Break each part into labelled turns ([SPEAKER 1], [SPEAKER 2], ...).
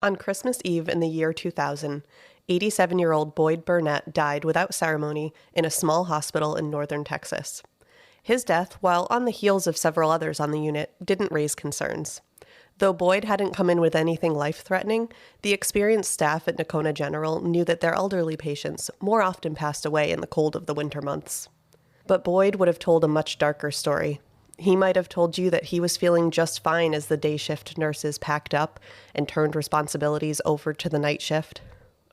[SPEAKER 1] On Christmas Eve in the year 2000, 87-year-old Boyd Burnett died without ceremony in a small hospital in northern Texas. His death, while on the heels of several others on the unit, didn't raise concerns. Though Boyd hadn't come in with anything life-threatening, the experienced staff at Nocona General knew that their elderly patients more often passed away in the cold of the winter months. But Boyd would have told a much darker story. He might have told you that he was feeling just fine as the day shift nurses packed up and turned responsibilities over to the night shift.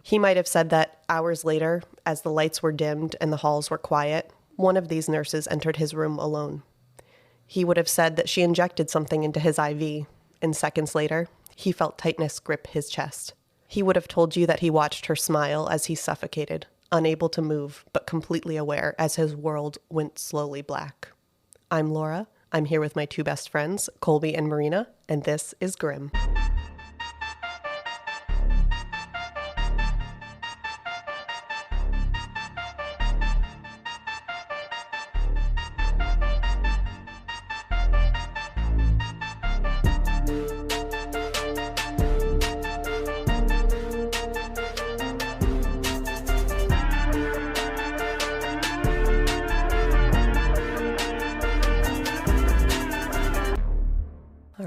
[SPEAKER 1] He might have said that hours later, as the lights were dimmed and the halls were quiet, one of these nurses entered his room alone. He would have said that she injected something into his IV, and seconds later, he felt tightness grip his chest. He would have told you that he watched her smile as he suffocated, unable to move, but completely aware as his world went slowly black. I'm Laura. I'm here with my two best friends, Colby and Marina, and this is Grim.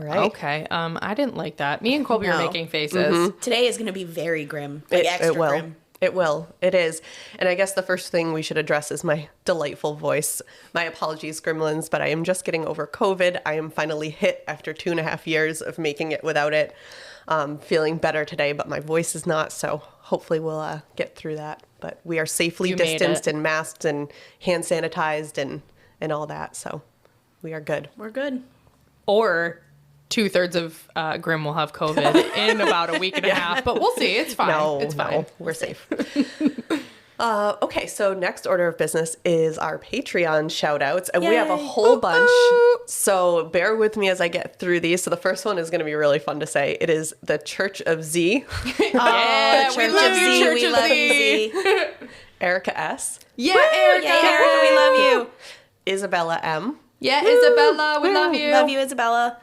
[SPEAKER 2] Okay, I didn't like that. Me and Colby are making faces.
[SPEAKER 3] Mm-hmm. Today is going to be very grim. Extra grim.
[SPEAKER 1] It will. It is. And I guess the first thing we should address is my delightful voice. My apologies, Gremlins, but I am just getting over COVID. I am finally hit after 2.5 years of making it without it. Feeling better today, but my voice is not, so hopefully we'll get through that. But we are safely distanced and masked and hand sanitized and all that, so we are good.
[SPEAKER 3] We're good.
[SPEAKER 2] Or 2/3 of Grim will have COVID in about a week and a half, but we'll see. It's fine. It's fine.
[SPEAKER 1] We're safe. Okay, so next order of business is our Patreon shout-outs, and we have a whole bunch, so bear with me as I get through these. So the first one is going to be really fun to say. It is the Church of Z.
[SPEAKER 2] Yeah, we love you, Church of Z.
[SPEAKER 1] Erica S.
[SPEAKER 2] Yeah, Erica,
[SPEAKER 3] we love you.
[SPEAKER 1] Isabella M.
[SPEAKER 2] Yeah, Isabella, we love you.
[SPEAKER 3] Love you, Isabella.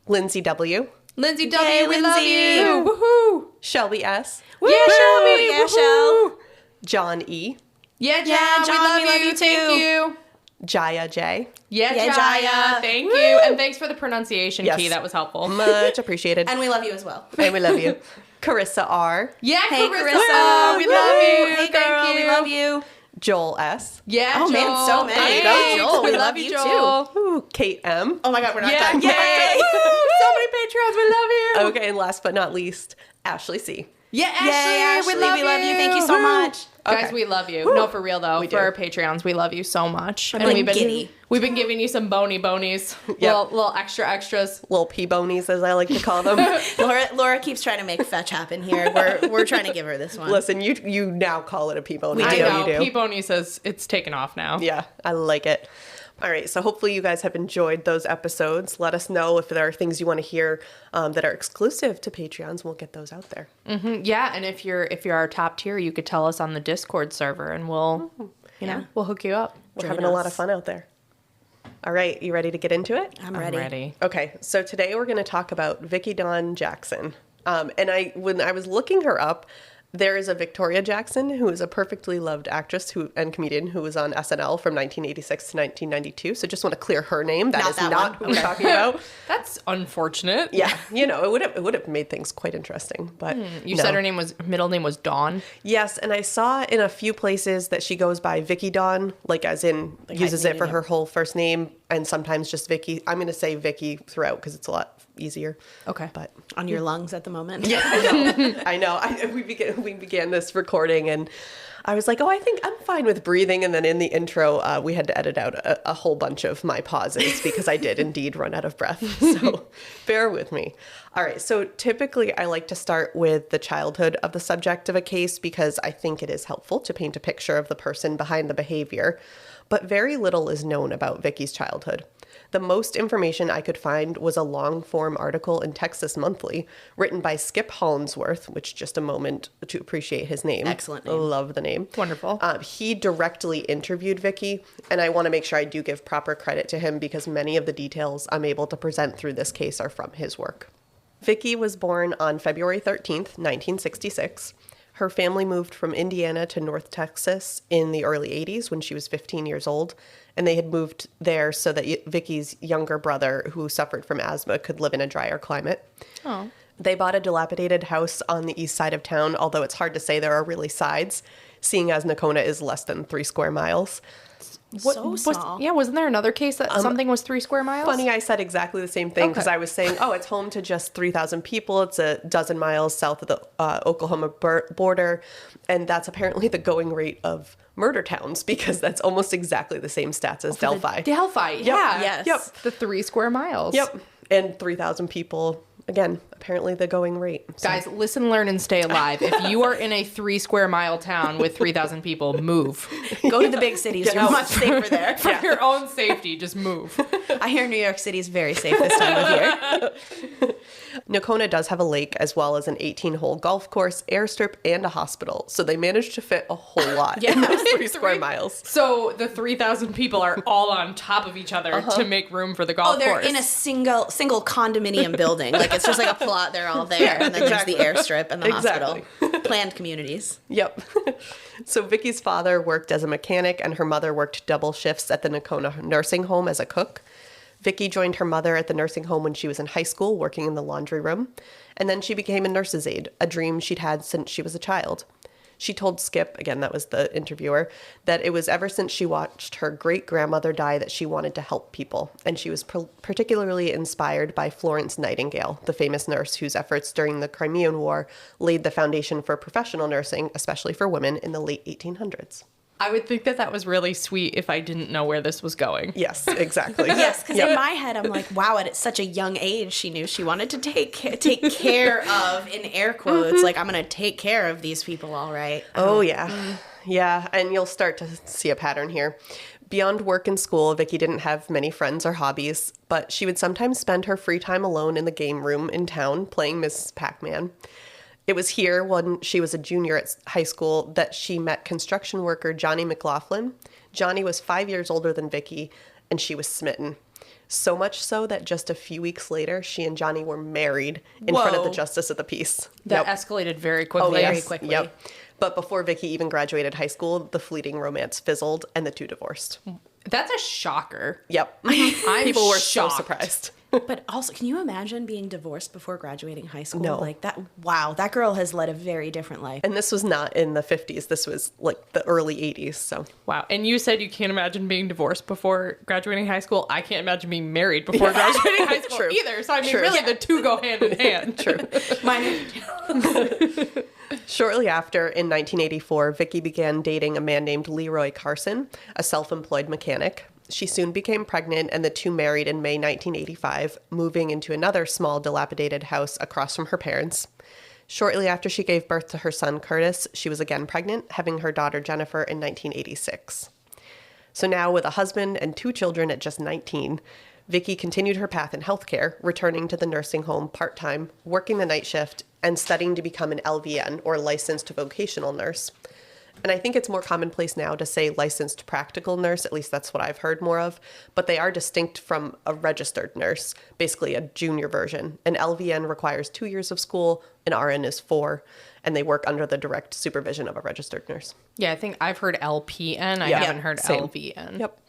[SPEAKER 1] Lindsay W.
[SPEAKER 2] Lindsay W,
[SPEAKER 3] Yay,
[SPEAKER 2] we love
[SPEAKER 3] Lindsay.
[SPEAKER 2] you. Woohoo.
[SPEAKER 1] Shelby S.
[SPEAKER 2] Yeah, Shelby.
[SPEAKER 3] Yeah, Shell.
[SPEAKER 1] John E.
[SPEAKER 2] Yeah, John,
[SPEAKER 3] John,
[SPEAKER 2] we love you. Thank you.
[SPEAKER 1] Jaya J.
[SPEAKER 2] Yeah,
[SPEAKER 3] Yeah,
[SPEAKER 2] Jaya.
[SPEAKER 3] Jaya.
[SPEAKER 2] Thank
[SPEAKER 3] Woo.
[SPEAKER 2] you. And thanks for the pronunciation
[SPEAKER 1] Yes.
[SPEAKER 2] key. That was helpful.
[SPEAKER 1] Much appreciated.
[SPEAKER 3] And we love you as well.
[SPEAKER 1] And we love you. Carissa R.
[SPEAKER 2] Yeah,
[SPEAKER 3] Hey,
[SPEAKER 2] Carissa. We love you.
[SPEAKER 3] Hey,
[SPEAKER 2] Thank
[SPEAKER 3] girl,
[SPEAKER 2] you.
[SPEAKER 3] we love you.
[SPEAKER 1] Joel S.
[SPEAKER 2] Yeah,
[SPEAKER 3] Oh,
[SPEAKER 2] Joel.
[SPEAKER 3] man, so many.
[SPEAKER 2] Thanks.
[SPEAKER 3] Go, Joel.
[SPEAKER 2] We love you, Joel.
[SPEAKER 1] Ooh, Kate M.
[SPEAKER 3] Oh my God, we're not
[SPEAKER 2] Yeah,
[SPEAKER 3] done.
[SPEAKER 2] yay. So many patrons. We love you.
[SPEAKER 1] Okay, and last but not least, Ashley C.
[SPEAKER 2] Yeah, Ashley,
[SPEAKER 3] Yay, Ashley,
[SPEAKER 2] we love you.
[SPEAKER 3] Thank you so much.
[SPEAKER 2] Guys,
[SPEAKER 1] Okay.
[SPEAKER 2] we love you. No, for real though.
[SPEAKER 1] We
[SPEAKER 2] For
[SPEAKER 1] do.
[SPEAKER 2] our Patreons, we love you so much. And
[SPEAKER 3] like
[SPEAKER 2] we've
[SPEAKER 3] giddy.
[SPEAKER 2] been giving you some bonies.
[SPEAKER 1] Yep.
[SPEAKER 2] Little extras.
[SPEAKER 1] Little P-bonies, as I like to call them.
[SPEAKER 3] Laura keeps trying to make fetch happen here. We're trying to give her this one.
[SPEAKER 1] Listen, you now call it a P-bony.
[SPEAKER 3] We
[SPEAKER 1] I
[SPEAKER 3] do.
[SPEAKER 1] know you do.
[SPEAKER 2] P-Bony says it's taken off now.
[SPEAKER 1] Yeah, I like it. All right, so hopefully you guys have enjoyed those episodes. Let us know if there are things you want to hear that are exclusive to Patreons. We'll get those out there.
[SPEAKER 2] Yeah, and if you're our top tier, you could tell us on the Discord server, and we'll we'll hook you up.
[SPEAKER 1] We're
[SPEAKER 3] Join
[SPEAKER 1] having a lot
[SPEAKER 3] us.
[SPEAKER 1] of fun out there. All right, you ready to get into it?
[SPEAKER 3] I'm ready.
[SPEAKER 1] Okay, so today we're going to talk about Vickie Dawn Jackson. And when I was looking her up, there is a Victoria Jackson who is a perfectly loved actress and comedian who was on SNL from 1986 to 1992. So just want to clear her name. That
[SPEAKER 3] Not
[SPEAKER 1] is
[SPEAKER 3] that
[SPEAKER 1] not
[SPEAKER 3] one.
[SPEAKER 1] who we're talking about.
[SPEAKER 2] That's unfortunate.
[SPEAKER 1] Yeah, it would have made things quite interesting. But
[SPEAKER 2] You
[SPEAKER 1] no.
[SPEAKER 2] said her middle name was Dawn.
[SPEAKER 1] Yes, and I saw in a few places that she goes by Vickie Dawn, like as in uses it for her whole first name, and sometimes just Vickie. I'm going to say Vickie throughout because it's a lot easier.
[SPEAKER 2] Okay.
[SPEAKER 1] But
[SPEAKER 3] On your lungs at the moment.
[SPEAKER 1] yeah, I know. We began this recording, and I was like, oh, I think I'm fine with breathing. And then in the intro, we had to edit out a whole bunch of my pauses because I did indeed run out of breath. So bear with me. All right. So typically I like to start with the childhood of the subject of a case because I think it is helpful to paint a picture of the person behind the behavior. But very little is known about Vickie's childhood. The most information I could find was a long-form article in Texas Monthly written by Skip Hollinsworth, which just a moment to appreciate his name.
[SPEAKER 3] Excellent name.
[SPEAKER 1] Love the name.
[SPEAKER 2] Wonderful.
[SPEAKER 1] He directly interviewed Vickie, and I want to make sure I do give proper credit to him because many of the details I'm able to present through this case are from his work. Vickie was born on February 13th, 1966. Her family moved from Indiana to North Texas in the early 80s when she was 15 years old, and they had moved there so that Vickie's younger brother, who suffered from asthma, could live in a drier climate.
[SPEAKER 2] Oh.
[SPEAKER 1] They bought a dilapidated house on the east side of town, although it's hard to say there are really sides, seeing as Nocona is less than 3 square miles.
[SPEAKER 3] So small.
[SPEAKER 2] Wasn't there another case that something was 3 square miles?
[SPEAKER 1] Funny, I said exactly the same thing because I was saying, it's home to just 3,000 people. It's a dozen miles south of the Oklahoma border. And that's apparently the going rate of murder towns because that's almost exactly the same stats as Delphi.
[SPEAKER 2] Delphi, yeah.
[SPEAKER 3] Yes.
[SPEAKER 1] Yep.
[SPEAKER 2] The 3 square miles.
[SPEAKER 1] Yep. And 3,000 people. Again, apparently the going rate. So.
[SPEAKER 2] Guys, listen, learn, and stay alive. If you are in a 3 square mile town with 3,000 people, move.
[SPEAKER 3] Go to the big cities. You're much safer there.
[SPEAKER 2] For your own safety, just move.
[SPEAKER 3] I hear New York City is very safe this time of year.
[SPEAKER 1] Nocona does have a lake as well as an 18-hole golf course, airstrip, and a hospital. So they managed to fit a whole lot in those 3 square miles.
[SPEAKER 2] So the 3,000 people are all on top of each other to make room for the golf course.
[SPEAKER 3] Oh, they're in a single condominium building. Like it's just like a plot. They're all there, and then
[SPEAKER 1] exactly.
[SPEAKER 3] there's the airstrip and the
[SPEAKER 1] Exactly.
[SPEAKER 3] hospital. Planned communities.
[SPEAKER 1] Yep. So Vickie's father worked as a mechanic and her mother worked double shifts at the Nocona nursing home as a cook. Vickie joined her mother at the nursing home when she was in high school, working in the laundry room. And then she became a nurse's aide, a dream she'd had since she was a child. She told Skip, again, that was the interviewer, that it was ever since she watched her great-grandmother die that she wanted to help people. And she was particularly inspired by Florence Nightingale, the famous nurse whose efforts during the Crimean War laid the foundation for professional nursing, especially for women, in the late 1800s.
[SPEAKER 2] I would think that was really sweet if I didn't know where this was going.
[SPEAKER 1] Yes, exactly.
[SPEAKER 3] Yes, because in my head, I'm like, wow, at such a young age, she knew she wanted to take care of, in air quotes, like, I'm going to take care of these people, all right.
[SPEAKER 1] Oh, yeah. Yeah, and you'll start to see a pattern here. Beyond work and school, Vickie didn't have many friends or hobbies, but she would sometimes spend her free time alone in the game room in town playing Mrs. Pac-Man. It was here, when she was a junior at high school, that she met construction worker Johnny McLaughlin. Johnny was 5 years older than Vickie, and she was smitten. So much so that just a few weeks later, she and Johnny were married in front of the justice of the peace.
[SPEAKER 2] That escalated very quickly.
[SPEAKER 1] Very
[SPEAKER 3] quickly.
[SPEAKER 1] Yep. But before Vickie even graduated high school, the fleeting romance fizzled, and the two divorced.
[SPEAKER 2] That's a shocker.
[SPEAKER 1] Yep.
[SPEAKER 2] I'm
[SPEAKER 1] People were
[SPEAKER 2] shocked.
[SPEAKER 1] so surprised.
[SPEAKER 3] But also, can you imagine being divorced before graduating high school?
[SPEAKER 1] No.
[SPEAKER 3] Like that, wow, that girl has led a very different life.
[SPEAKER 1] And this was not in the 50s. This was like the early 80s. So
[SPEAKER 2] Wow. And you said you can't imagine being divorced before graduating high school. I can't imagine being married before graduating high school
[SPEAKER 1] True.
[SPEAKER 2] either. So I mean,
[SPEAKER 1] True.
[SPEAKER 2] really, the two go hand in hand.
[SPEAKER 1] True. Shortly after, in 1984, Vickie began dating a man named Leroy Carson, a self-employed mechanic. She soon became pregnant, and the two married in May 1985, moving into another small, dilapidated house across from her parents. Shortly after she gave birth to her son, Curtis, she was again pregnant, having her daughter, Jennifer, in 1986. So now, with a husband and 2 children at just 19, Vickie continued her path in healthcare, returning to the nursing home part-time, working the night shift, and studying to become an LVN, or licensed vocational nurse. And I think it's more commonplace now to say licensed practical nurse, at least that's what I've heard more of, but they are distinct from a registered nurse, basically a junior version. An LVN requires 2 years of school, an RN is 4, and they work under the direct supervision of a registered nurse.
[SPEAKER 2] Yeah, I think I've heard LPN. I
[SPEAKER 1] Yeah.
[SPEAKER 2] haven't heard
[SPEAKER 1] Same.
[SPEAKER 2] LVN.
[SPEAKER 1] Yep.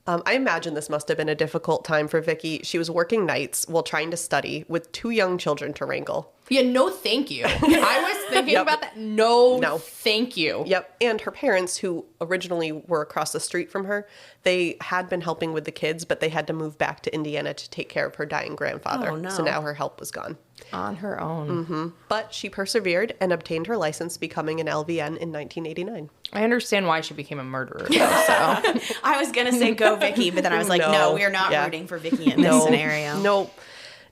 [SPEAKER 1] I imagine this must have been a difficult time for Vickie. She was working nights while trying to study with 2 young children to wrangle.
[SPEAKER 2] Yeah, no thank you. I was thinking
[SPEAKER 1] Yep.
[SPEAKER 2] about that. No,
[SPEAKER 1] No.
[SPEAKER 2] thank you.
[SPEAKER 1] Yep. And her parents, who originally were across the street from her, they had been helping with the kids, but they had to move back to Indiana to take care of her dying grandfather.
[SPEAKER 3] Oh, no.
[SPEAKER 1] So now her help was gone.
[SPEAKER 2] On her own.
[SPEAKER 1] But she persevered and obtained her license, becoming an LVN in 1989.
[SPEAKER 2] I understand why she became a murderer, though, so.
[SPEAKER 3] I was going to say go Vickie, but then I was like,
[SPEAKER 1] No.
[SPEAKER 3] no, we're not
[SPEAKER 1] Yeah.
[SPEAKER 3] rooting for Vickie in this scenario.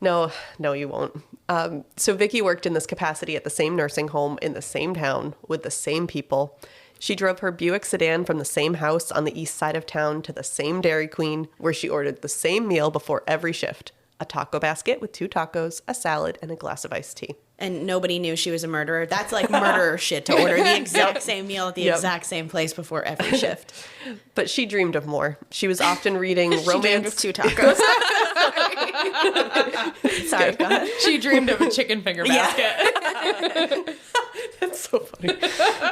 [SPEAKER 1] No, you won't. So Vickie worked in this capacity at the same nursing home in the same town with the same people. She drove her Buick sedan from the same house on the east side of town to the same Dairy Queen, where she ordered the same meal before every shift: a taco basket with 2 tacos, a salad, and a glass of iced tea.
[SPEAKER 3] And nobody knew she was a murderer. That's like murderer shit, to order the exact same meal at the
[SPEAKER 1] Yep.
[SPEAKER 3] exact same place before every shift.
[SPEAKER 1] But she dreamed of more. She was often reading
[SPEAKER 3] She dreamed
[SPEAKER 1] romance.
[SPEAKER 3] of 2 tacos. Sorry, go ahead.
[SPEAKER 2] She dreamed of a chicken finger basket.
[SPEAKER 1] That's so funny.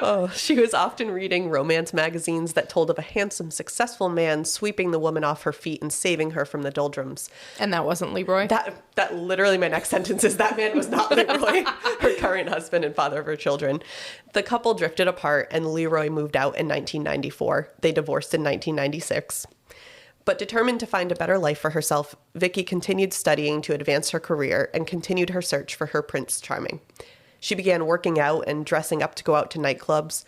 [SPEAKER 1] Oh, she was often reading romance magazines that told of a handsome, successful man sweeping the woman off her feet and saving her from the doldrums.
[SPEAKER 2] And that wasn't Leroy?
[SPEAKER 1] That literally my next sentence is that man was not Leroy, her current husband and father of her children. The couple drifted apart and Leroy moved out in 1994. They divorced in 1996. But determined to find a better life for herself, Vickie continued studying to advance her career and continued her search for her Prince Charming. She began working out and dressing up to go out to nightclubs,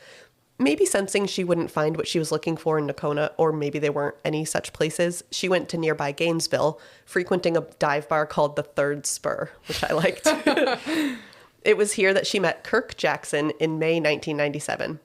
[SPEAKER 1] maybe sensing she wouldn't find what she was looking for in Nocona, or maybe there weren't any such places. She went to nearby Gainesville, frequenting a dive bar called the Third Spur, which I liked. It was here that she met Kirk Jackson in May 1997.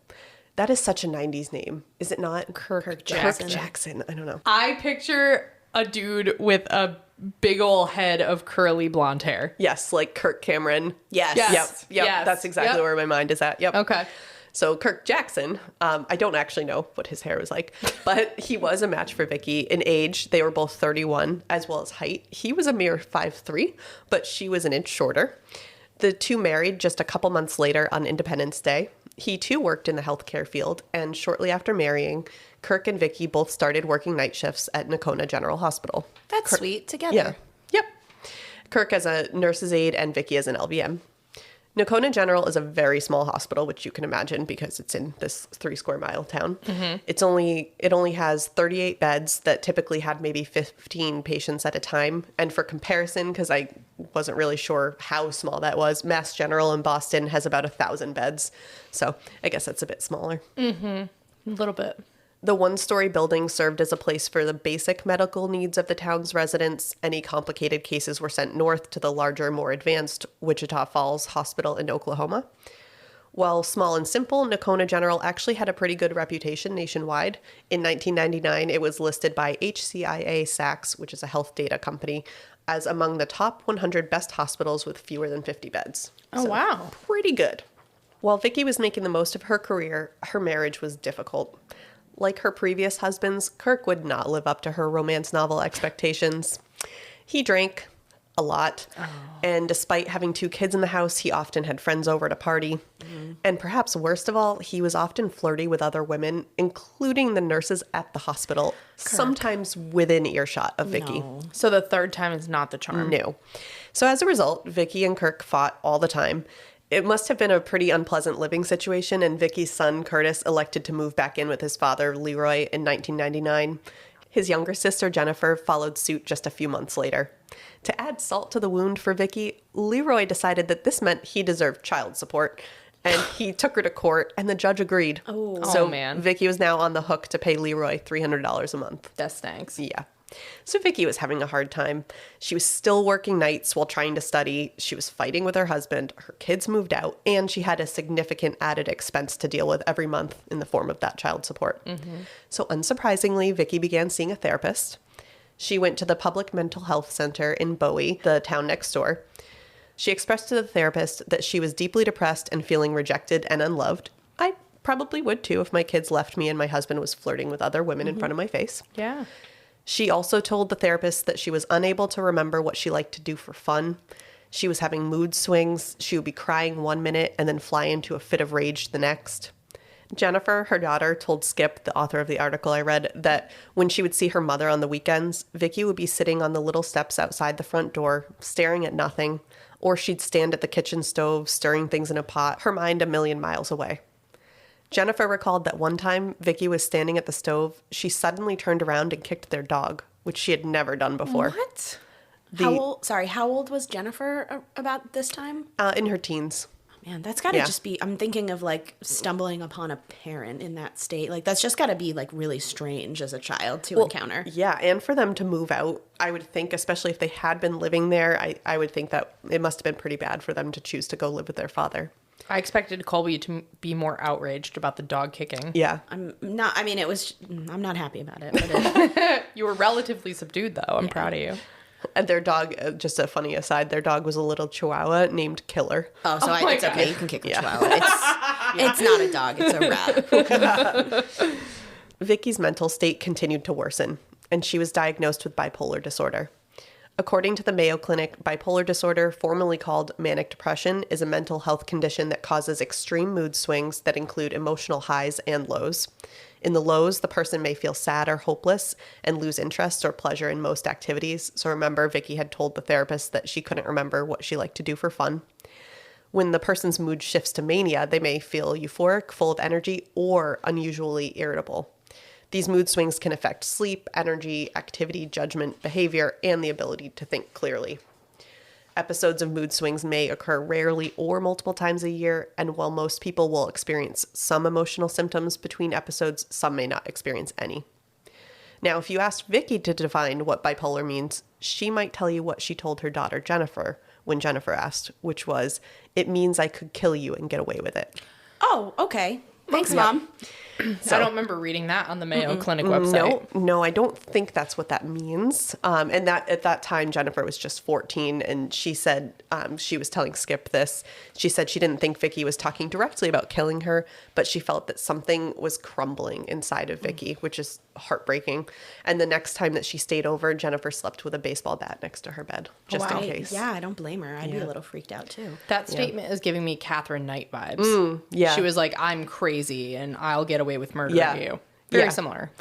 [SPEAKER 1] That is such a 90s name, is it not?
[SPEAKER 3] Kirk Jackson.
[SPEAKER 1] Kirk Jackson. I don't know.
[SPEAKER 2] I picture a dude with a big ol' head of curly blonde hair.
[SPEAKER 1] Yes, like Kirk Cameron.
[SPEAKER 3] Yes.
[SPEAKER 1] Yep.
[SPEAKER 2] Yes.
[SPEAKER 1] That's exactly where my mind is at. Yep.
[SPEAKER 2] Okay.
[SPEAKER 1] So Kirk Jackson, I don't actually know what his hair was like, but he was a match for Vickie. In age, they were both 31, as well as height. He was a mere 5'3", but she was an inch shorter. The two married just a couple months later on Independence Day. He too worked in the healthcare field, and shortly after marrying, Kirk and Vickie both started working night shifts at Nocona General Hospital.
[SPEAKER 3] That's
[SPEAKER 1] Kirk,
[SPEAKER 3] sweet. Together.
[SPEAKER 1] Yeah. Yep. Kirk as a nurse's aide and Vickie as an LVM. Nocona General is a very small hospital, which you can imagine because it's in this 3 square mile town. Mm-hmm. It only has 38 beds that typically had maybe 15 patients at a time. And for comparison, because I wasn't really sure how small that was, Mass General in Boston has about 1,000 beds. So I guess that's a bit smaller.
[SPEAKER 2] Mm-hmm. A little bit.
[SPEAKER 1] The 1-story building served as a place for the basic medical needs of the town's residents. Any complicated cases were sent north to the larger, more advanced Wichita Falls Hospital in Oklahoma. While small and simple, Nocona General actually had a pretty good reputation nationwide. In 1999, it was listed by HCIA Sachs, which is a health data company, as among the top 100 best hospitals with fewer than 50 beds.
[SPEAKER 2] Oh,
[SPEAKER 1] So,
[SPEAKER 2] wow.
[SPEAKER 1] Pretty good. While Vickie was making the most of her career, her marriage was difficult. Like her previous husbands, Kirk would not live up to her romance novel expectations. He drank a lot, and despite having 2 kids in the house, he often had friends over to party. Mm-hmm. And perhaps worst of all, he was often flirty with other women, including the nurses at the hospital, sometimes within earshot of Vickie.
[SPEAKER 3] No.
[SPEAKER 2] So the third time is not the charm.
[SPEAKER 1] No. So as a result, Vickie and Kirk fought all the time. It must have been a pretty unpleasant living situation, and Vickie's son, Curtis, elected to move back in with his father, Leroy, in 1999. His younger sister, Jennifer, followed suit just a few months later. To add salt to the wound for Vickie, Leroy decided that this meant he deserved child support, and he took her to court, and the judge agreed. So
[SPEAKER 2] man.
[SPEAKER 1] Vickie was now on the hook to pay Leroy $300 a month.
[SPEAKER 2] That stinks.
[SPEAKER 1] Yeah. So Vickie was having a hard time. She was still working nights while trying to study. She was fighting with her husband. Her kids moved out, and she had a significant added expense to deal with every month in the form of that child support. Mm-hmm. So unsurprisingly, Vickie began seeing a therapist. She went to the Public Mental Health Center in Bowie, the town next door. She expressed to the therapist that she was deeply depressed and feeling rejected and unloved. I probably would too if my kids left me and my husband was flirting with other women in front of my face.
[SPEAKER 2] Yeah.
[SPEAKER 1] She also told the therapist that she was unable to remember what she liked to do for fun. She was having mood swings. She would be crying one minute and then fly into a fit of rage the next. Jennifer, her daughter, told Skip, the author of the article I read, that when she would see her mother on the weekends, Vickie would be sitting on the little steps outside the front door, staring at nothing, or she'd stand at the kitchen stove, stirring things in a pot, her mind a million miles away. Jennifer recalled that one time Vickie was standing at the stove, she suddenly turned around and kicked their dog, which she had never done before.
[SPEAKER 3] What? How old was Jennifer about this time?
[SPEAKER 1] In her teens.
[SPEAKER 3] Man, that's got to just be, I'm thinking of like stumbling upon a parent in that state. Like that's just got to be like really strange as a child to encounter.
[SPEAKER 1] Yeah, and for them to move out, I would think, especially if they had been living there, I would think that it must have been pretty bad for them to choose to go live with their father.
[SPEAKER 2] I expected Colby to be more outraged about the dog kicking.
[SPEAKER 1] Yeah.
[SPEAKER 3] I'm not happy about it. But
[SPEAKER 2] You were relatively subdued, though. I'm proud of you.
[SPEAKER 1] And their dog, just a funny aside, their dog was a little chihuahua named Killer.
[SPEAKER 3] it's okay. You can kick a chihuahua. It's not a dog. It's a rat.
[SPEAKER 1] Vickie's mental state continued to worsen, and she was diagnosed with bipolar disorder. According to the Mayo Clinic, bipolar disorder, formerly called manic depression, is a mental health condition that causes extreme mood swings that include emotional highs and lows. In the lows, the person may feel sad or hopeless and lose interest or pleasure in most activities. So remember, Vickie had told the therapist that she couldn't remember what she liked to do for fun. When the person's mood shifts to mania, they may feel euphoric, full of energy, or unusually irritable. These mood swings can affect sleep, energy, activity, judgment, behavior, and the ability to think clearly. Episodes of mood swings may occur rarely or multiple times a year, and while most people will experience some emotional symptoms between episodes, some may not experience any. Now, if you asked Vickie to define what bipolar means, she might tell you what she told her daughter Jennifer when Jennifer asked, which was, "It means I could kill you and get away with it."
[SPEAKER 3] Oh, okay. Thanks, Mom.
[SPEAKER 2] I don't remember reading that on the Mayo Clinic website.
[SPEAKER 1] No, I don't think that's what that means. And that at that time, Jennifer was just 14, and she said she was telling Skip this. She said she didn't think Vickie was talking directly about killing her, but she felt that something was crumbling inside of Vickie, which is heartbreaking. And the next time that she stayed over, Jennifer slept with a baseball bat next to her bed, just in case.
[SPEAKER 3] Yeah, I don't blame her. I'd be a little freaked out too.
[SPEAKER 2] That statement is giving me Catherine Knight vibes.
[SPEAKER 1] Yeah.
[SPEAKER 2] She was like, I'm crazy and I'll get away with murdering you.
[SPEAKER 1] Yeah.
[SPEAKER 2] Very similar.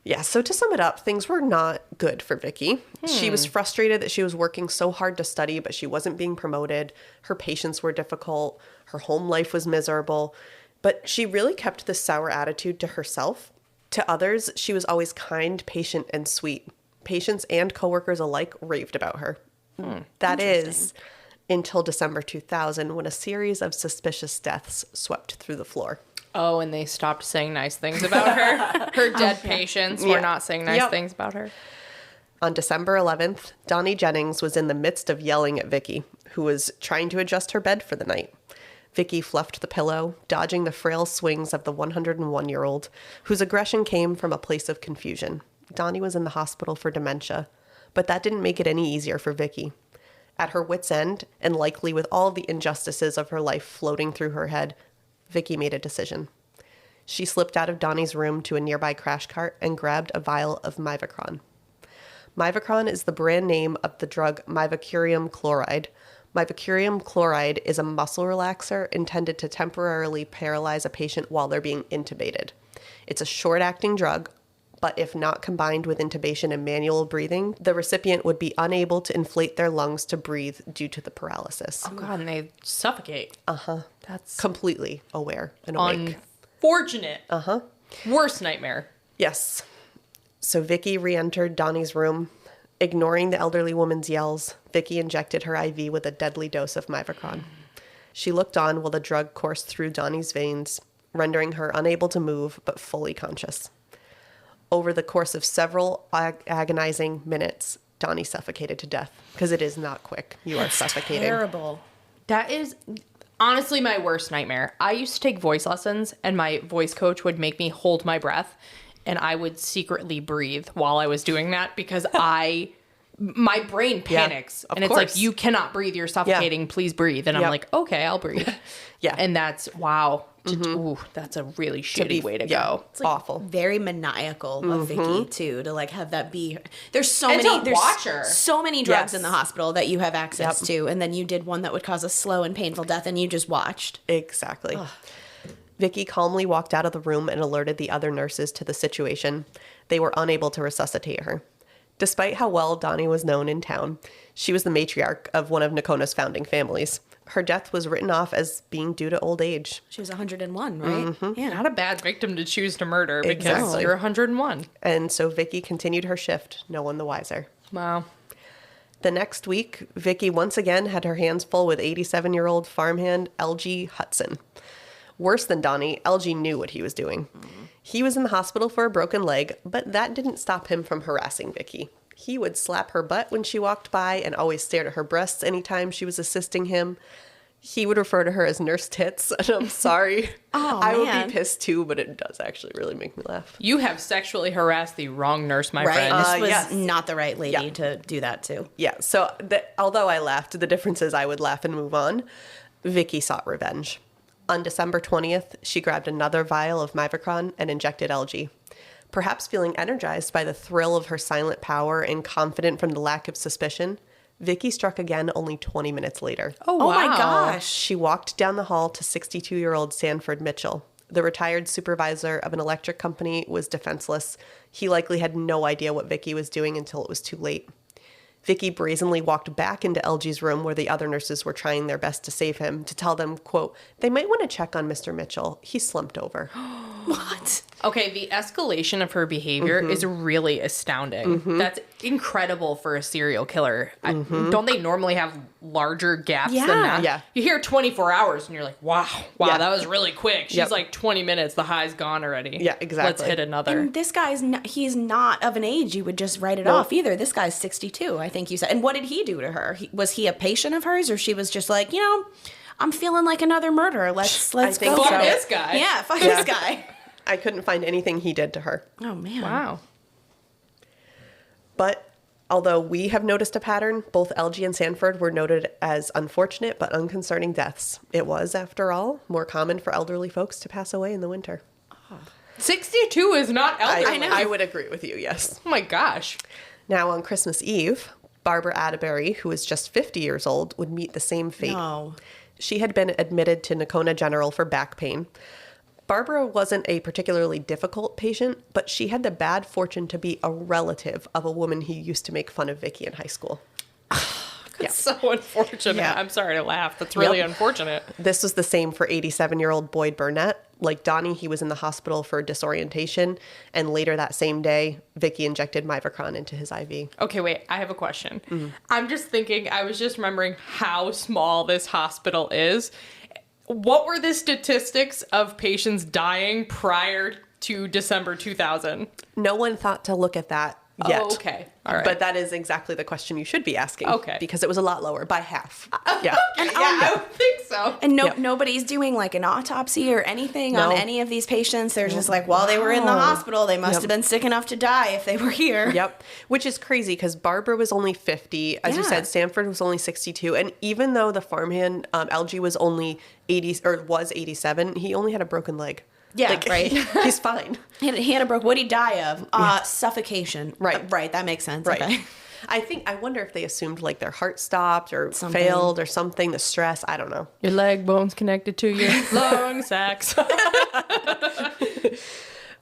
[SPEAKER 1] Yeah, so to sum it up, things were not good for Vickie. She was frustrated that she was working so hard to study, but she wasn't being promoted. Her patients were difficult. Her home life was miserable. But she really kept this sour attitude to herself. To others, she was always kind, patient, and sweet. Patients and coworkers alike raved about her. That is, until December 2000, when a series of suspicious deaths swept through the floor.
[SPEAKER 2] Oh, and they stopped saying nice things about her. Her dead patients were not saying nice things about her.
[SPEAKER 1] On December 11th, Donnie Jennings was in the midst of yelling at Vickie, who was trying to adjust her bed for the night. Vickie fluffed the pillow, dodging the frail swings of the 101-year-old, whose aggression came from a place of confusion. Donnie was in the hospital for dementia, but that didn't make it any easier for Vickie. At her wit's end, and likely with all the injustices of her life floating through her head, Vickie made a decision. She slipped out of Donnie's room to a nearby crash cart and grabbed a vial of Mivacron. Mivacron is the brand name of the drug mivacurium chloride. Mivacurium chloride is a muscle relaxer intended to temporarily paralyze a patient while they're being intubated. It's a short-acting drug, but if not combined with intubation and manual breathing, the recipient would be unable to inflate their lungs to breathe due to the paralysis.
[SPEAKER 2] Oh, God, and they suffocate.
[SPEAKER 1] That's completely aware and awake.
[SPEAKER 2] Unfortunate. Worst nightmare.
[SPEAKER 1] Yes. So Vickie re-entered Donnie's room. Ignoring the elderly woman's yells, Vickie injected her IV with a deadly dose of Mivacron. She looked on while the drug coursed through Donnie's veins, rendering her unable to move but fully conscious. Over the course of several agonizing minutes, Donnie suffocated to death, because it is not quick. You are suffocating.
[SPEAKER 3] Terrible.
[SPEAKER 2] That is honestly my worst nightmare. I used to take voice lessons, and my voice coach would make me hold my breath, and I would secretly breathe while I was doing that because my brain panics.
[SPEAKER 1] of
[SPEAKER 2] and it's
[SPEAKER 1] course.
[SPEAKER 2] like, you cannot breathe. You're suffocating. Please breathe. And I'm like, okay, I'll breathe. And that's, wow. Ooh, that's a really shitty way to go.
[SPEAKER 3] It's like
[SPEAKER 1] awful.
[SPEAKER 3] Very maniacal of Vickie too, to like have that be. There's so
[SPEAKER 2] And
[SPEAKER 3] many.
[SPEAKER 2] to
[SPEAKER 3] There's
[SPEAKER 2] watch her.
[SPEAKER 3] so many drugs
[SPEAKER 1] Yes.
[SPEAKER 3] in the hospital that you have access to, and then you did one that would cause a slow and painful death, and you just watched.
[SPEAKER 1] Exactly. Vickie calmly walked out of the room and alerted the other nurses to the situation. They were unable to resuscitate her. Despite how well Donnie was known in town, she was the matriarch of one of Nocona's founding families. Her death was written off as being due to old age.
[SPEAKER 3] She was 101, right? Yeah.
[SPEAKER 2] Not a bad victim to choose to murder because
[SPEAKER 1] Exactly.
[SPEAKER 2] you're 101.
[SPEAKER 1] And so Vickie continued her shift, no one the wiser.
[SPEAKER 2] Wow.
[SPEAKER 1] The next week, Vickie once again had her hands full with 87-year-old farmhand L.G. Hudson. Worse than Donnie, L.G. knew what he was doing. He was in the hospital for a broken leg, but that didn't stop him from harassing Vickie. He would slap her butt when she walked by and always stared at her breasts anytime she was assisting him. He would refer to her as Nurse Tits, and I'm sorry. I would be pissed too, but it does actually really make me laugh.
[SPEAKER 2] You have sexually harassed the wrong nurse, my
[SPEAKER 3] Right.
[SPEAKER 2] friend.
[SPEAKER 3] This was
[SPEAKER 1] yes.
[SPEAKER 3] not the right lady to do that to.
[SPEAKER 1] Yeah, so although I laughed, the difference is I would laugh and move on. Vickie sought revenge. On December 20th, she grabbed another vial of Mivacron and injected LG. Perhaps feeling energized by the thrill of her silent power and confident from the lack of suspicion, Vickie struck again only 20 minutes later.
[SPEAKER 2] Oh, wow.
[SPEAKER 3] my gosh.
[SPEAKER 1] She walked down the hall to 62-year-old Sanford Mitchell. The retired supervisor of an electric company was defenseless. He likely had no idea what Vickie was doing until it was too late. Vickie brazenly walked back into LG's room where the other nurses were trying their best to save him to tell them, quote, "They might want to check on Mr. Mitchell. He slumped over."
[SPEAKER 3] What?
[SPEAKER 2] Okay, the escalation of her behavior is really astounding. That's incredible for a serial killer. Don't they normally have larger gaps than that?
[SPEAKER 1] Yeah.
[SPEAKER 2] You hear 24 hours and you're like, wow,
[SPEAKER 1] Yeah.
[SPEAKER 2] that was really quick. She's
[SPEAKER 1] Yep.
[SPEAKER 2] like 20 minutes, the high's gone already.
[SPEAKER 1] Yeah, exactly.
[SPEAKER 2] Let's hit another.
[SPEAKER 3] And this guy's he's not of an age you would just write it off either. This guy's 62, I think you said. And what did he do to her? Was he a patient of hers, or she was just like, I'm feeling like another murderer. Let's
[SPEAKER 1] think
[SPEAKER 3] go.
[SPEAKER 2] Fuck
[SPEAKER 1] so.
[SPEAKER 2] this guy.
[SPEAKER 3] Yeah, fuck this guy.
[SPEAKER 1] I couldn't find anything he did to her.
[SPEAKER 3] Oh man.
[SPEAKER 2] Wow.
[SPEAKER 1] But although we have noticed a pattern, both LG and Sanford were noted as unfortunate but unconcerning deaths. It was, after all, more common for elderly folks to pass away in the winter.
[SPEAKER 2] 62 is not elderly.
[SPEAKER 1] I would agree with you, yes.
[SPEAKER 2] Oh my gosh.
[SPEAKER 1] Now, on Christmas Eve, Barbara Atterbury, who was just 50 years old, would meet the same fate.
[SPEAKER 3] No.
[SPEAKER 1] She had been admitted to Nocona General for back pain. Barbara wasn't a particularly difficult patient, but she had the bad fortune to be a relative of a woman who used to make fun of Vickie in high school.
[SPEAKER 2] That's so unfortunate.
[SPEAKER 1] Yeah.
[SPEAKER 2] I'm sorry to laugh. That's really
[SPEAKER 1] Yep.
[SPEAKER 2] unfortunate.
[SPEAKER 1] This was the same for 87-year-old Boyd Burnett. Like Donnie, he was in the hospital for disorientation, and later that same day, Vickie injected Mivacron into his IV.
[SPEAKER 2] Okay, wait, I have a question. I'm just thinking, I was just remembering how small this hospital is. What were the statistics of patients dying prior to December 2000?
[SPEAKER 1] No one thought to look at that yet.
[SPEAKER 2] Oh, okay. All right.
[SPEAKER 1] But that is exactly the question you should be asking.
[SPEAKER 2] Okay.
[SPEAKER 1] Because it was a lot lower, by half. Yeah.
[SPEAKER 2] Yeah, I would think so.
[SPEAKER 3] And
[SPEAKER 1] Yep.
[SPEAKER 3] nobody's doing like an autopsy or anything on
[SPEAKER 1] No.
[SPEAKER 3] any of these patients. They're just like, while they were in the hospital, they must
[SPEAKER 1] Yep.
[SPEAKER 3] have been sick enough to die if they were here.
[SPEAKER 1] Yep. Which is crazy because Barbara was only 50. As you
[SPEAKER 3] Yeah.
[SPEAKER 1] said, Sanford was only 62. And even though the farmhand, LG, was only 80 or was 87, he only had a broken leg.
[SPEAKER 3] Yeah, right.
[SPEAKER 1] He's fine.
[SPEAKER 3] He had a broke. What did he die of? Suffocation.
[SPEAKER 1] Right.
[SPEAKER 3] Right. That makes sense.
[SPEAKER 1] Right.
[SPEAKER 3] Okay.
[SPEAKER 1] I wonder if they assumed like their heart stopped or
[SPEAKER 3] Something.
[SPEAKER 1] failed or something, the stress. I don't know.
[SPEAKER 2] Your leg bone's connected to your lung sacs.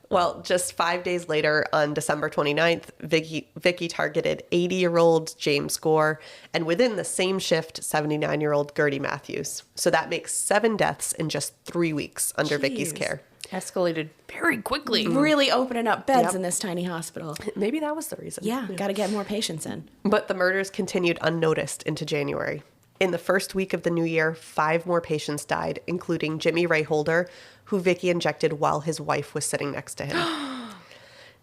[SPEAKER 1] Well, just 5 days later, on December 29th, Vickie targeted 80-year-old James Gore, and within the same shift, 79-year-old Gertie Matthews. So that makes 7 deaths in just 3 weeks under Vickie's
[SPEAKER 3] Jeez.
[SPEAKER 1] care.
[SPEAKER 2] Escalated very quickly.
[SPEAKER 3] Really opening up beds
[SPEAKER 1] Yep.
[SPEAKER 3] in this tiny hospital.
[SPEAKER 1] Maybe that was the reason.
[SPEAKER 3] Yeah. Got to get more patients in.
[SPEAKER 1] But the murders continued unnoticed into January. In the first week of the new year, 5 more patients died, including Jimmy Ray Holder, who Vickie injected while his wife was sitting next to him.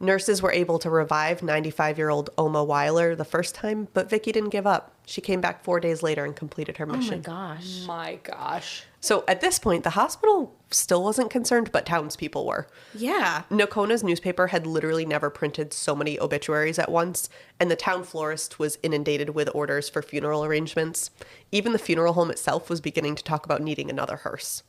[SPEAKER 1] Nurses were able to revive 95-year-old Oma Weiler the first time, but Vickie didn't give up. She came back 4 days later and completed her
[SPEAKER 3] Oh my
[SPEAKER 1] mission.
[SPEAKER 3] gosh.
[SPEAKER 2] My gosh.
[SPEAKER 1] So at this point, the hospital still wasn't concerned, but townspeople were.
[SPEAKER 3] Yeah.
[SPEAKER 1] Nocona's newspaper had literally never printed so many obituaries at once, and the town florist was inundated with orders for funeral arrangements. Even the funeral home itself was beginning to talk about needing another hearse.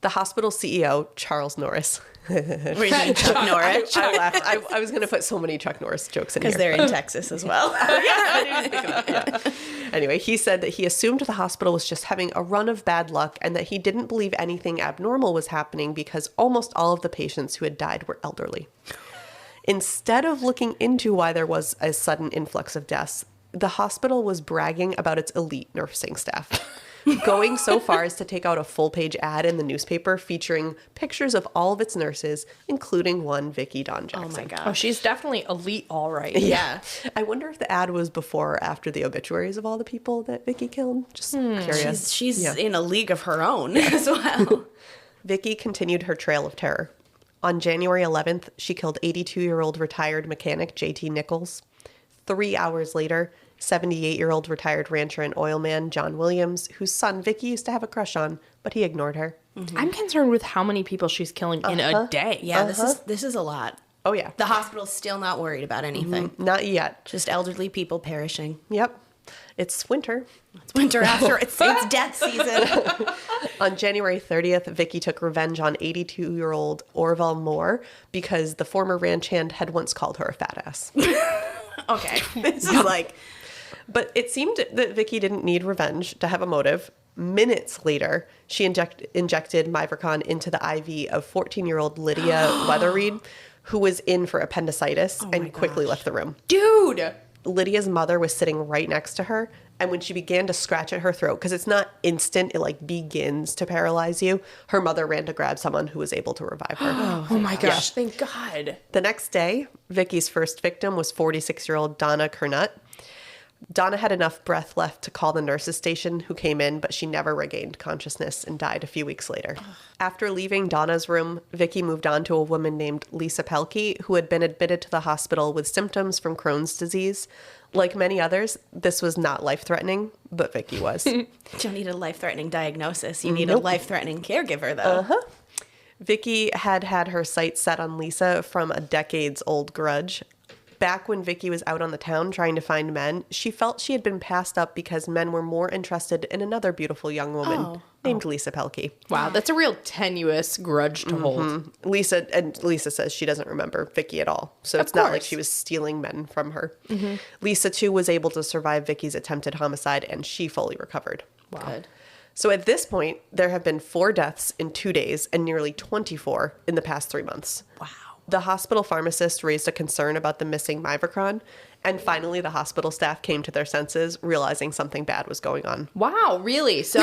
[SPEAKER 1] The hospital CEO, Charles Norris.
[SPEAKER 3] Were you saying Chuck Norris?
[SPEAKER 1] I laughed. I was going to put so many Chuck Norris jokes in here.
[SPEAKER 3] Because they're in Texas as well.
[SPEAKER 1] Anyway, he said that he assumed the hospital was just having a run of bad luck and that he didn't believe anything abnormal was happening because almost all of the patients who had died were elderly. Instead of looking into why there was a sudden influx of deaths, the hospital was bragging about its elite nursing staff, going so far as to take out a full-page ad in the newspaper featuring pictures of all of its nurses, including one Vickie Dawn Jackson.
[SPEAKER 3] Oh my gosh.
[SPEAKER 2] Oh, she's definitely elite, all right.
[SPEAKER 3] Yeah.
[SPEAKER 1] I wonder if the ad was before or after the obituaries of all the people that Vickie killed. Just curious.
[SPEAKER 3] She's
[SPEAKER 1] Yeah.
[SPEAKER 3] in a league of her own as well.
[SPEAKER 1] Vickie continued her trail of terror. On January 11th, she killed 82-year-old retired mechanic J.T. Nichols. 3 hours later, 78-year-old retired rancher and oilman John Williams, whose son Vickie used to have a crush on, but he ignored her.
[SPEAKER 2] I'm concerned with how many people she's killing in a day.
[SPEAKER 3] Yeah, this is a lot.
[SPEAKER 1] Oh, yeah.
[SPEAKER 3] The hospital's still not worried about anything.
[SPEAKER 1] Not yet.
[SPEAKER 3] Just elderly people perishing.
[SPEAKER 1] Yep. It's winter.
[SPEAKER 3] It's winter after it's death season.
[SPEAKER 1] On January 30th, Vickie took revenge on 82-year-old Orville Moore because the former ranch hand had once called her a fat ass.
[SPEAKER 3] Okay. This is like...
[SPEAKER 1] But it seemed that Vickie didn't need revenge to have a motive. Minutes later, she injected Mivacron into the IV of 14-year-old Lydia Weatherreed, who was in for appendicitis and quickly left the room.
[SPEAKER 2] Dude!
[SPEAKER 1] Lydia's mother was sitting right next to her, and when she began to scratch at her throat, because it's not instant, it like begins to paralyze you, her mother ran to grab someone who was able to revive her.
[SPEAKER 2] Oh my gosh, thank God.
[SPEAKER 1] The next day, Vickie's first victim was 46-year-old Donna Kernut. Donna had enough breath left to call the nurses station, who came in, but she never regained consciousness and died a few weeks later. After leaving Donna's room, Vickie moved on to a woman named Lisa Pelkey, who had been admitted to the hospital with symptoms from Crohn's disease. Like many others, this was not life-threatening, but Vickie was.
[SPEAKER 3] You don't need a life-threatening diagnosis. You need a life-threatening caregiver, though.
[SPEAKER 1] Vickie had her sights set on Lisa from a decades-old grudge. Back when Vickie was out on the town trying to find men, she felt she had been passed up because men were more interested in another beautiful young woman named Lisa Pelkey.
[SPEAKER 2] Wow, that's a real tenuous grudge to hold.
[SPEAKER 1] Lisa says she doesn't remember Vickie at all. So it's not like she was stealing men from her. Lisa, too, was able to survive Vickie's attempted homicide, and she fully recovered.
[SPEAKER 3] Wow. Good.
[SPEAKER 1] So at this point, there have been 4 deaths in 2 days and nearly 24 in the past 3 months.
[SPEAKER 3] Wow.
[SPEAKER 1] The hospital pharmacist raised a concern about the missing Mivacron, and finally the hospital staff came to their senses, realizing something bad was going on.
[SPEAKER 2] Wow, really? So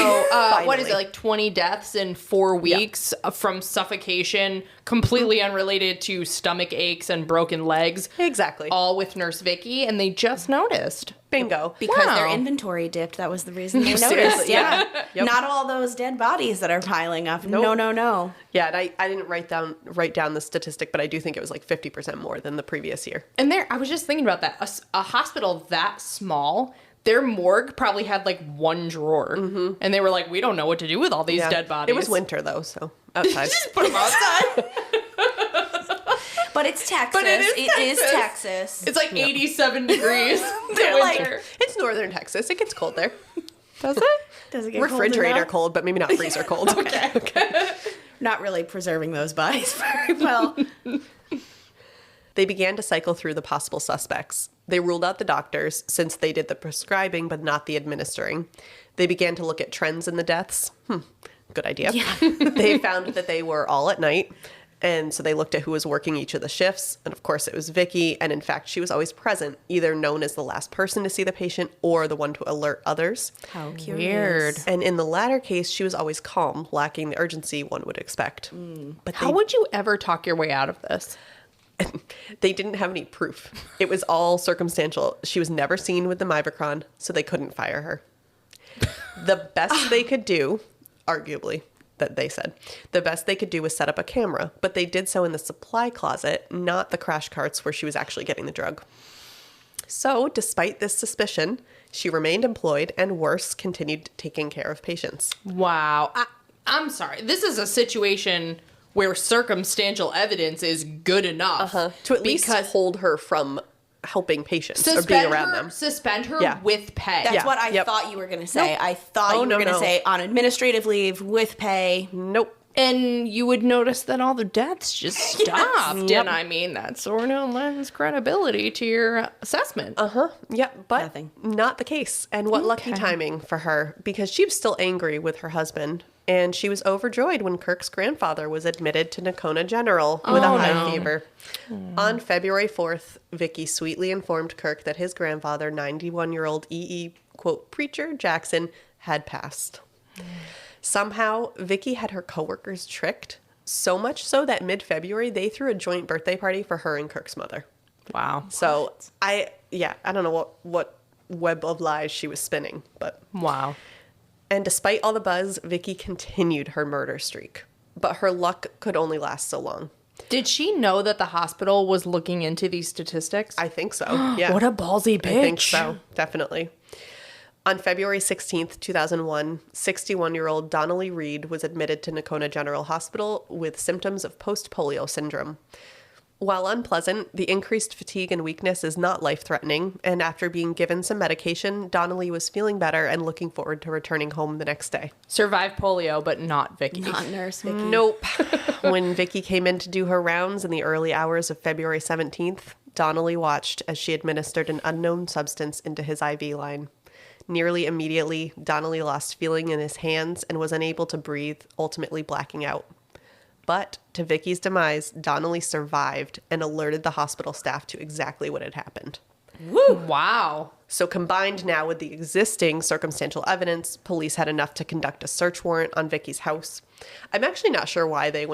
[SPEAKER 2] what is it, like 20 deaths in 4 weeks from suffocation, completely unrelated to stomach aches and broken legs?
[SPEAKER 1] Exactly.
[SPEAKER 2] All with Nurse Vickie, and they just noticed.
[SPEAKER 1] Bingo.
[SPEAKER 3] Because their inventory dipped. That was the reason they noticed.
[SPEAKER 1] Seriously,
[SPEAKER 3] Yeah.
[SPEAKER 1] Yep.
[SPEAKER 3] Not all those dead bodies that are piling up.
[SPEAKER 1] Nope.
[SPEAKER 3] No.
[SPEAKER 1] Yeah, and I didn't write down the statistic, but I do think it was like 50% more than the previous year.
[SPEAKER 2] And I was just thinking about that. A hospital that small, their morgue probably had like 1 drawer. And they were like, we don't know what to do with all these dead bodies.
[SPEAKER 1] It was winter, though, so outside.
[SPEAKER 2] Just put them outside.
[SPEAKER 3] But it's Texas. It is Texas.
[SPEAKER 2] It's like 87 degrees.
[SPEAKER 1] They're like, it's northern Texas. It gets cold there.
[SPEAKER 2] Does it?
[SPEAKER 3] Does it get
[SPEAKER 1] Refrigerator
[SPEAKER 3] cold
[SPEAKER 1] cold, but maybe not freezer cold.
[SPEAKER 3] Okay. Not really preserving those bodies very well.
[SPEAKER 1] They began to cycle through the possible suspects. They ruled out the doctors, since they did the prescribing but not the administering. They began to look at trends in the deaths. Good idea.
[SPEAKER 3] Yeah.
[SPEAKER 1] They found that they were all at night. And so they looked at who was working each of the shifts. And of course, it was Vickie. And in fact, she was always present, either known as the last person to see the patient or the one to alert others.
[SPEAKER 3] How curious.
[SPEAKER 2] Weird.
[SPEAKER 1] And in the latter case, she was always calm, lacking the urgency one would expect. But
[SPEAKER 2] How would you ever talk your way out of this?
[SPEAKER 1] they didn't have any proof. It was all circumstantial. She was never seen with the Mivacron, so they couldn't fire her. The best they could do, arguably, that they said, the best they could do was set up a camera, but they did so in the supply closet, not the crash carts where she was actually getting the drug. So, despite this suspicion, she remained employed and, worse, continued taking care of patients.
[SPEAKER 2] Wow. I'm sorry. This is a situation where circumstantial evidence is good enough.
[SPEAKER 1] To at least hold her from helping patients or being around them.
[SPEAKER 2] Suspend her with pay.
[SPEAKER 3] That's what I thought you were going to say. I thought you were going to say on administrative leave with pay.
[SPEAKER 1] Nope.
[SPEAKER 2] And you would notice that all the deaths just stopped.
[SPEAKER 1] Yep.
[SPEAKER 2] And I mean, that sort of lends credibility to your assessment.
[SPEAKER 1] Yep, but
[SPEAKER 3] Nothing.
[SPEAKER 1] not the case. And what lucky timing for her, because she was still angry with her husband. And she was overjoyed when Kirk's grandfather was admitted to Nocona General with a high fever. On February 4th, Vickie sweetly informed Kirk that his grandfather, 91-year-old E.E., quote, Preacher Jackson, had passed. Somehow, Vickie had her coworkers tricked, so much so that mid-February, they threw a joint birthday party for her and Kirk's mother.
[SPEAKER 2] Wow.
[SPEAKER 1] So, I don't know what web of lies she was spinning, but...
[SPEAKER 2] Wow.
[SPEAKER 1] And despite all the buzz, Vickie continued her murder streak. But her luck could only last so long.
[SPEAKER 2] Did she know that the hospital was looking into these statistics?
[SPEAKER 1] I think so, yeah.
[SPEAKER 2] What a ballsy bitch.
[SPEAKER 1] I think so, definitely. On February 16th, 2001, 61-year-old Donnelly Reed was admitted to Nocona General Hospital with symptoms of post-polio syndrome. While unpleasant, the increased fatigue and weakness is not life-threatening, and after being given some medication, Donnelly was feeling better and looking forward to returning home the next day.
[SPEAKER 2] Survived polio, but not Vickie.
[SPEAKER 3] Not Nurse Vickie.
[SPEAKER 1] Nope. When Vickie came in to do her rounds in the early hours of February 17th, Donnelly watched as she administered an unknown substance into his IV line. Nearly immediately, Donnelly lost feeling in his hands and was unable to breathe, ultimately blacking out. But to Vickie's demise, Donnelly survived and alerted the hospital staff to exactly what had happened.
[SPEAKER 2] Woo! Wow.
[SPEAKER 1] So combined now with the existing circumstantial evidence, police had enough to conduct a search warrant on Vickie's house. I'm actually not sure why they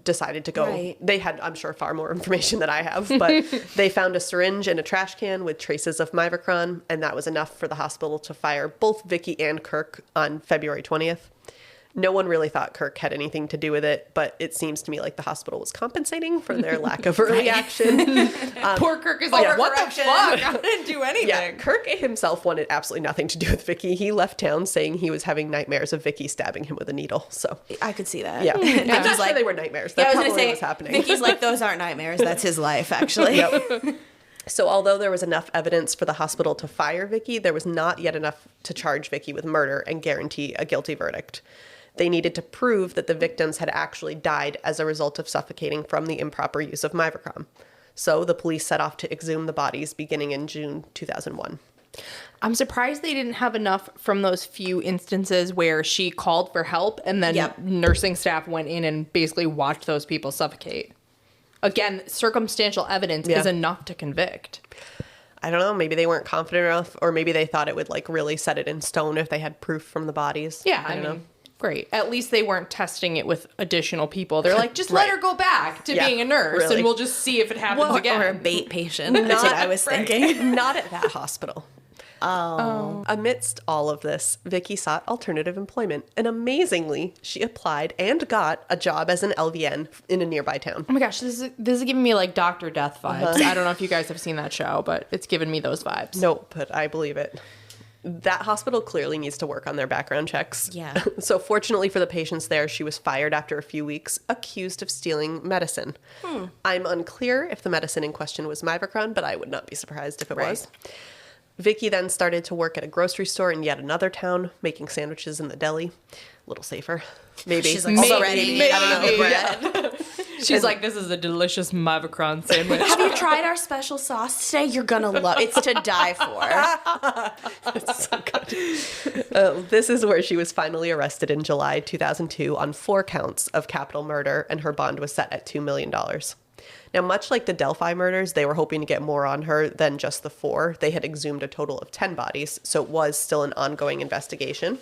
[SPEAKER 1] decided to go.
[SPEAKER 3] Right.
[SPEAKER 1] They had, I'm sure, far more information than I have, but they found a syringe in a trash can with traces of Mivacron, and that was enough for the hospital to fire both Vickie and Kirk on February 20th. No one really thought Kirk had anything to do with it, but it seems to me like the hospital was compensating for their lack of early action.
[SPEAKER 2] Poor Kirk is like, what the fuck? I didn't do anything.
[SPEAKER 1] Yeah, Kirk himself wanted absolutely nothing to do with Vickie. He left town saying he was having nightmares of Vickie stabbing him with a needle. So
[SPEAKER 3] I could see that.
[SPEAKER 1] yeah, I'm not
[SPEAKER 3] Vickie's
[SPEAKER 1] sure they were nightmares.
[SPEAKER 3] Yeah,
[SPEAKER 1] That
[SPEAKER 3] I was
[SPEAKER 1] probably
[SPEAKER 3] gonna say,
[SPEAKER 1] was happening.
[SPEAKER 3] Vickie's like, those aren't nightmares. That's his life, actually.
[SPEAKER 1] Yep. So although there was enough evidence for the hospital to fire Vickie, there was not yet enough to charge Vickie with murder and guarantee a guilty verdict. They needed to prove that the victims had actually died as a result of suffocating from the improper use of Mivacron. So the police set off to exhume the bodies beginning in June 2001.
[SPEAKER 2] I'm surprised they didn't have enough from those few instances where she called for help and then nursing staff went in and basically watched those people suffocate. Again, circumstantial evidence is enough to convict.
[SPEAKER 1] I don't know, maybe they weren't confident enough, or maybe they thought it would like really set it in stone if they had proof from the bodies.
[SPEAKER 2] Yeah, I mean, great. At least they weren't testing it with additional people. They're like, just let her go back to being a nurse and we'll just see if it happens again.
[SPEAKER 3] Or a bait patient. That's what I was thinking.
[SPEAKER 1] Not at that hospital. Amidst all of this, Vickie sought alternative employment, and amazingly, she applied and got a job as an LVN in a nearby town.
[SPEAKER 2] Oh my gosh, this is giving me like Dr. Death vibes. I don't know if you guys have seen that show, but it's giving me those vibes.
[SPEAKER 1] Nope, but I believe it. That hospital clearly needs to work on their background checks.
[SPEAKER 3] Yeah.
[SPEAKER 1] So fortunately for the patients there, she was fired after a few weeks, accused of stealing medicine. I'm unclear if the medicine in question was Mivacron, but I would not be surprised if it was. Vickie then started to work at a grocery store in yet another town, making sandwiches in the deli. A little safer. Maybe.
[SPEAKER 3] She's like,
[SPEAKER 2] Maybe.
[SPEAKER 3] I don't know, bread.
[SPEAKER 2] She's like, this is a delicious Mivacron sandwich.
[SPEAKER 3] Have you tried our special sauce today? You're going to love it. It's to die for.
[SPEAKER 1] It's so good. This is where she was finally arrested in July 2002 on 4 counts of capital murder, and her bond was set at $2 million. Now, much like the Delphi murders, they were hoping to get more on her than just the 4. They had exhumed a total of 10 bodies, so it was still an ongoing investigation.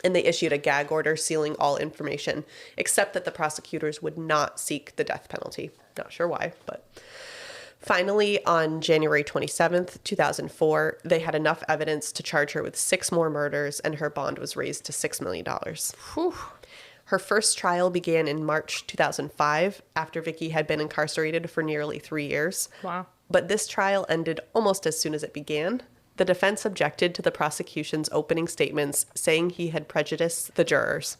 [SPEAKER 1] And they issued a gag order sealing all information, except that the prosecutors would not seek the death penalty. Not sure why, but... Finally, on January 27th, 2004, they had enough evidence to charge her with 6 more murders, and her bond was raised to $6 million.
[SPEAKER 2] Whew.
[SPEAKER 1] Her first trial began in March 2005, after Vickie had been incarcerated for nearly 3 years.
[SPEAKER 2] Wow.
[SPEAKER 1] But this trial ended almost as soon as it began. The defense objected to the prosecution's opening statements, saying he had prejudiced the jurors.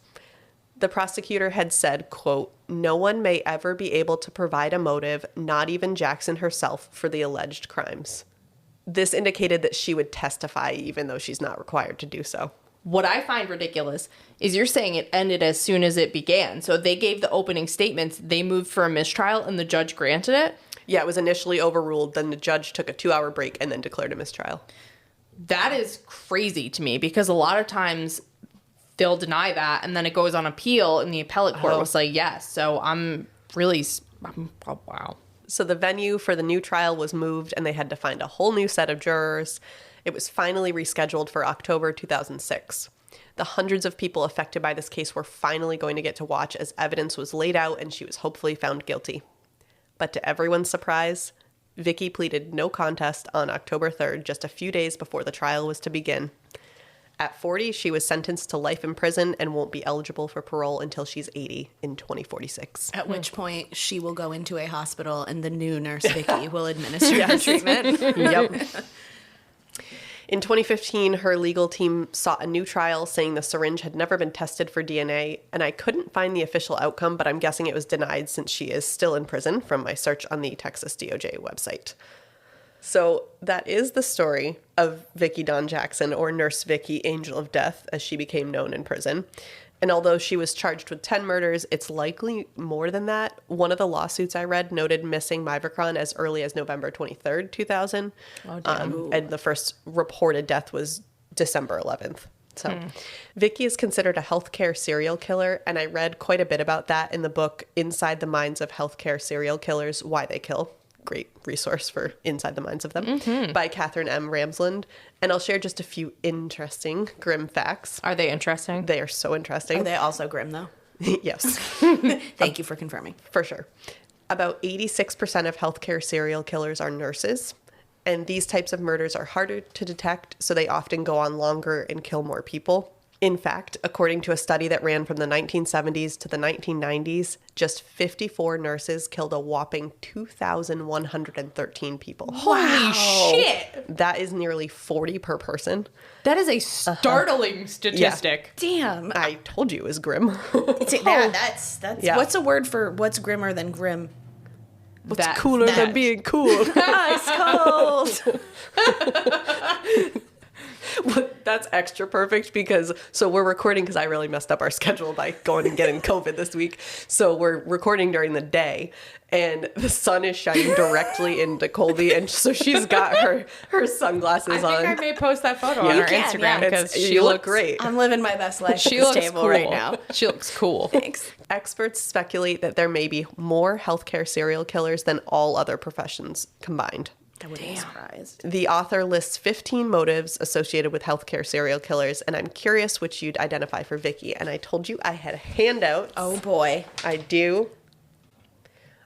[SPEAKER 1] The prosecutor had said, quote, "No one may ever be able to provide a motive, not even Jackson herself, for the alleged crimes." This indicated that she would testify even though she's not required to do so.
[SPEAKER 2] What I find ridiculous is you're saying it ended as soon as it began. So they gave the opening statements, they moved for a mistrial, and the judge granted it?
[SPEAKER 1] Yeah, it was initially overruled, then the judge took a 2-hour break and then declared a mistrial.
[SPEAKER 2] That is crazy to me because a lot of times they'll deny that and then it goes on appeal and the appellate court will say yes. So wow.
[SPEAKER 1] So the venue for the new trial was moved and they had to find a whole new set of jurors. It was finally rescheduled for October 2006. The hundreds of people affected by this case were finally going to get to watch as evidence was laid out and she was hopefully found guilty. But to everyone's surprise, Vickie pleaded no contest on October 3rd, just a few days before the trial was to begin. At 40, she was sentenced to life in prison and won't be eligible for parole until she's 80 in 2046.
[SPEAKER 3] At which point, she will go into a hospital and the new Nurse Vickie will administer the treatment.
[SPEAKER 1] Yep. In 2015, her legal team sought a new trial saying the syringe had never been tested for DNA, and I couldn't find the official outcome, but I'm guessing it was denied since she is still in prison from my search on the Texas DOJ website. So that is the story of Vickie Dawn Jackson, or Nurse Vickie, Angel of Death, as she became known in prison. And although she was charged with 10 murders, it's likely more than that. One of the lawsuits I read noted missing Mivacron as early as November 23rd, 2000.
[SPEAKER 2] Oh, damn.
[SPEAKER 1] And the first reported death was December 11th. So Vickie is considered a healthcare serial killer, and I read quite a bit about that in the book Inside the Minds of Healthcare Serial Killers, Why They Kill. Great resource for Inside the Minds of Them, by Catherine M. Ramsland. And I'll share just a few interesting, grim facts.
[SPEAKER 2] Are they interesting?
[SPEAKER 1] They are so interesting.
[SPEAKER 3] Are they also grim, though?
[SPEAKER 1] Yes.
[SPEAKER 3] Thank you for confirming.
[SPEAKER 1] For sure. About 86% of healthcare serial killers are nurses. And these types of murders are harder to detect, so they often go on longer and kill more people. In fact, according to a study that ran from the 1970s to the 1990s, just 54 nurses killed a whopping 2,113 people.
[SPEAKER 2] Holy shit!
[SPEAKER 1] That is nearly 40 per person.
[SPEAKER 2] That is a startling statistic.
[SPEAKER 3] Damn.
[SPEAKER 1] I told you it was grim.
[SPEAKER 3] That's
[SPEAKER 1] Yeah.
[SPEAKER 3] What's a word for what's grimmer than grim?
[SPEAKER 1] What's cooler than being cool?
[SPEAKER 3] Ice cold.
[SPEAKER 1] That's extra perfect because, so we're recording because I really messed up our schedule by going and getting COVID this week. So we're recording during the day and the sun is shining directly into Colby. And so she's got her sunglasses on.
[SPEAKER 2] I think I may post that photo on her Instagram because she
[SPEAKER 1] you look
[SPEAKER 2] looks
[SPEAKER 1] great.
[SPEAKER 3] I'm living my best life
[SPEAKER 2] She
[SPEAKER 3] at this
[SPEAKER 2] looks
[SPEAKER 3] table
[SPEAKER 2] cool
[SPEAKER 3] right now.
[SPEAKER 2] She looks cool.
[SPEAKER 3] Thanks.
[SPEAKER 1] Experts speculate that there may be more healthcare serial killers than all other professions combined.
[SPEAKER 3] I wouldn't be surprised.
[SPEAKER 1] The author lists 15 motives associated with healthcare serial killers, and I'm curious which you'd identify for Vickie. And I told you I had handouts.
[SPEAKER 3] Oh boy.
[SPEAKER 1] I do.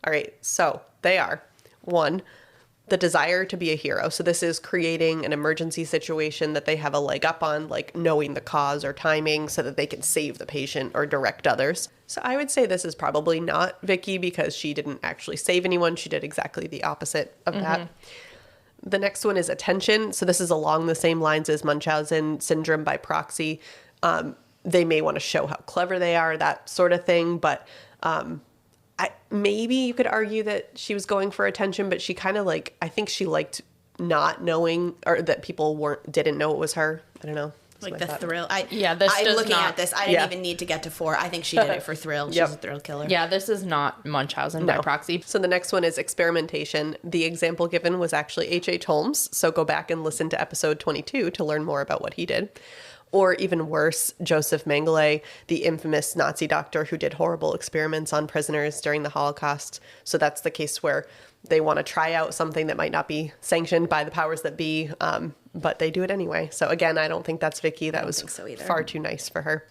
[SPEAKER 1] All right, so they are: 1, the desire to be a hero. So this is creating an emergency situation that they have a leg up on, like knowing the cause or timing so that they can save the patient or direct others. So I would say this is probably not Vickie because she didn't actually save anyone. She did exactly the opposite of that. The next one is attention. So this is along the same lines as Munchausen syndrome by proxy. They may want to show how clever they are, that sort of thing. But maybe you could argue that she was going for attention, but she kind of I think she liked not knowing, or that people didn't know it was her. I don't know.
[SPEAKER 3] Like the thrill.
[SPEAKER 2] I'm
[SPEAKER 3] looking at this. I didn't even need to get to 4. I think she did it for thrill. She's a thrill killer.
[SPEAKER 2] Yeah, this is not Munchausen by proxy.
[SPEAKER 1] So the next one is experimentation. The example given was actually H.H. Holmes. So go back and listen to episode 22 to learn more about what he did. Or even worse, Joseph Mengele, the infamous Nazi doctor who did horrible experiments on prisoners during the Holocaust. So that's the case where they want to try out something that might not be sanctioned by the powers that be, but they do it anyway. So again, I don't think that's Vickie. That was far too nice for her.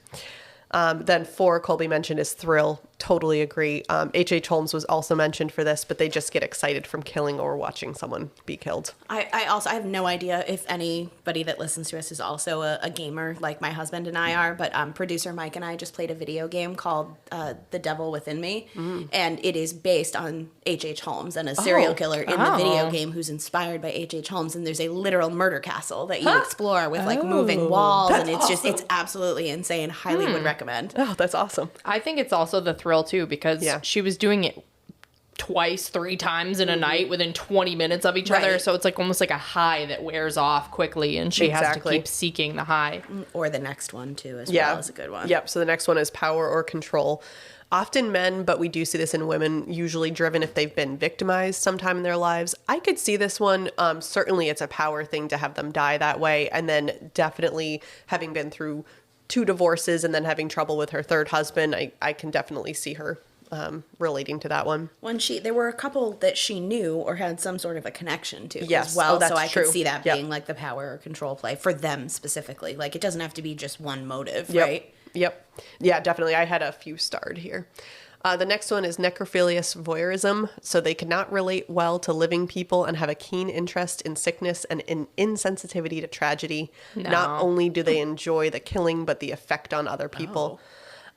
[SPEAKER 1] Then 4, Colby mentioned, is thrill. Totally agree. H.H. Holmes was also mentioned for this, but they just get excited from killing or watching someone be killed.
[SPEAKER 3] I have no idea if anybody that listens to us is also a gamer like my husband and I are, but producer Mike and I just played a video game called The Devil Within Me, and it is based on H.H. Holmes and a serial killer in the video game who's inspired by H.H. Holmes, and there's a literal murder castle that you explore with moving walls, and it's awesome. It's absolutely insane. Highly would recommend.
[SPEAKER 1] Oh, that's awesome.
[SPEAKER 2] I think it's also the thrill too, because she was doing it twice, 3 times in a night within 20 minutes of each other. So it's almost like a high that wears off quickly, and she has to keep seeking the high.
[SPEAKER 3] Or the next one too, as well, is a good one.
[SPEAKER 1] Yep. So the next one is power or control. Often men, but we do see this in women, usually driven if they've been victimized sometime in their lives. I could see this one. Certainly it's a power thing to have them die that way. And then definitely having been through 2 divorces and then having trouble with her 3rd husband, I can definitely see her relating to that one.
[SPEAKER 3] There were a couple that she knew or had some sort of a connection to
[SPEAKER 1] as
[SPEAKER 3] well.
[SPEAKER 1] that's
[SPEAKER 3] so I
[SPEAKER 1] true.
[SPEAKER 3] could see that being like the power or control play for them specifically. Like it doesn't have to be just one motive, right?
[SPEAKER 1] Yep. Yeah, definitely. I had a few starred here. The next one is necrophilious voyeurism. So they cannot relate well to living people and have a keen interest in sickness and in insensitivity to tragedy.
[SPEAKER 2] No.
[SPEAKER 1] Not only do they enjoy the killing, but the effect on other people.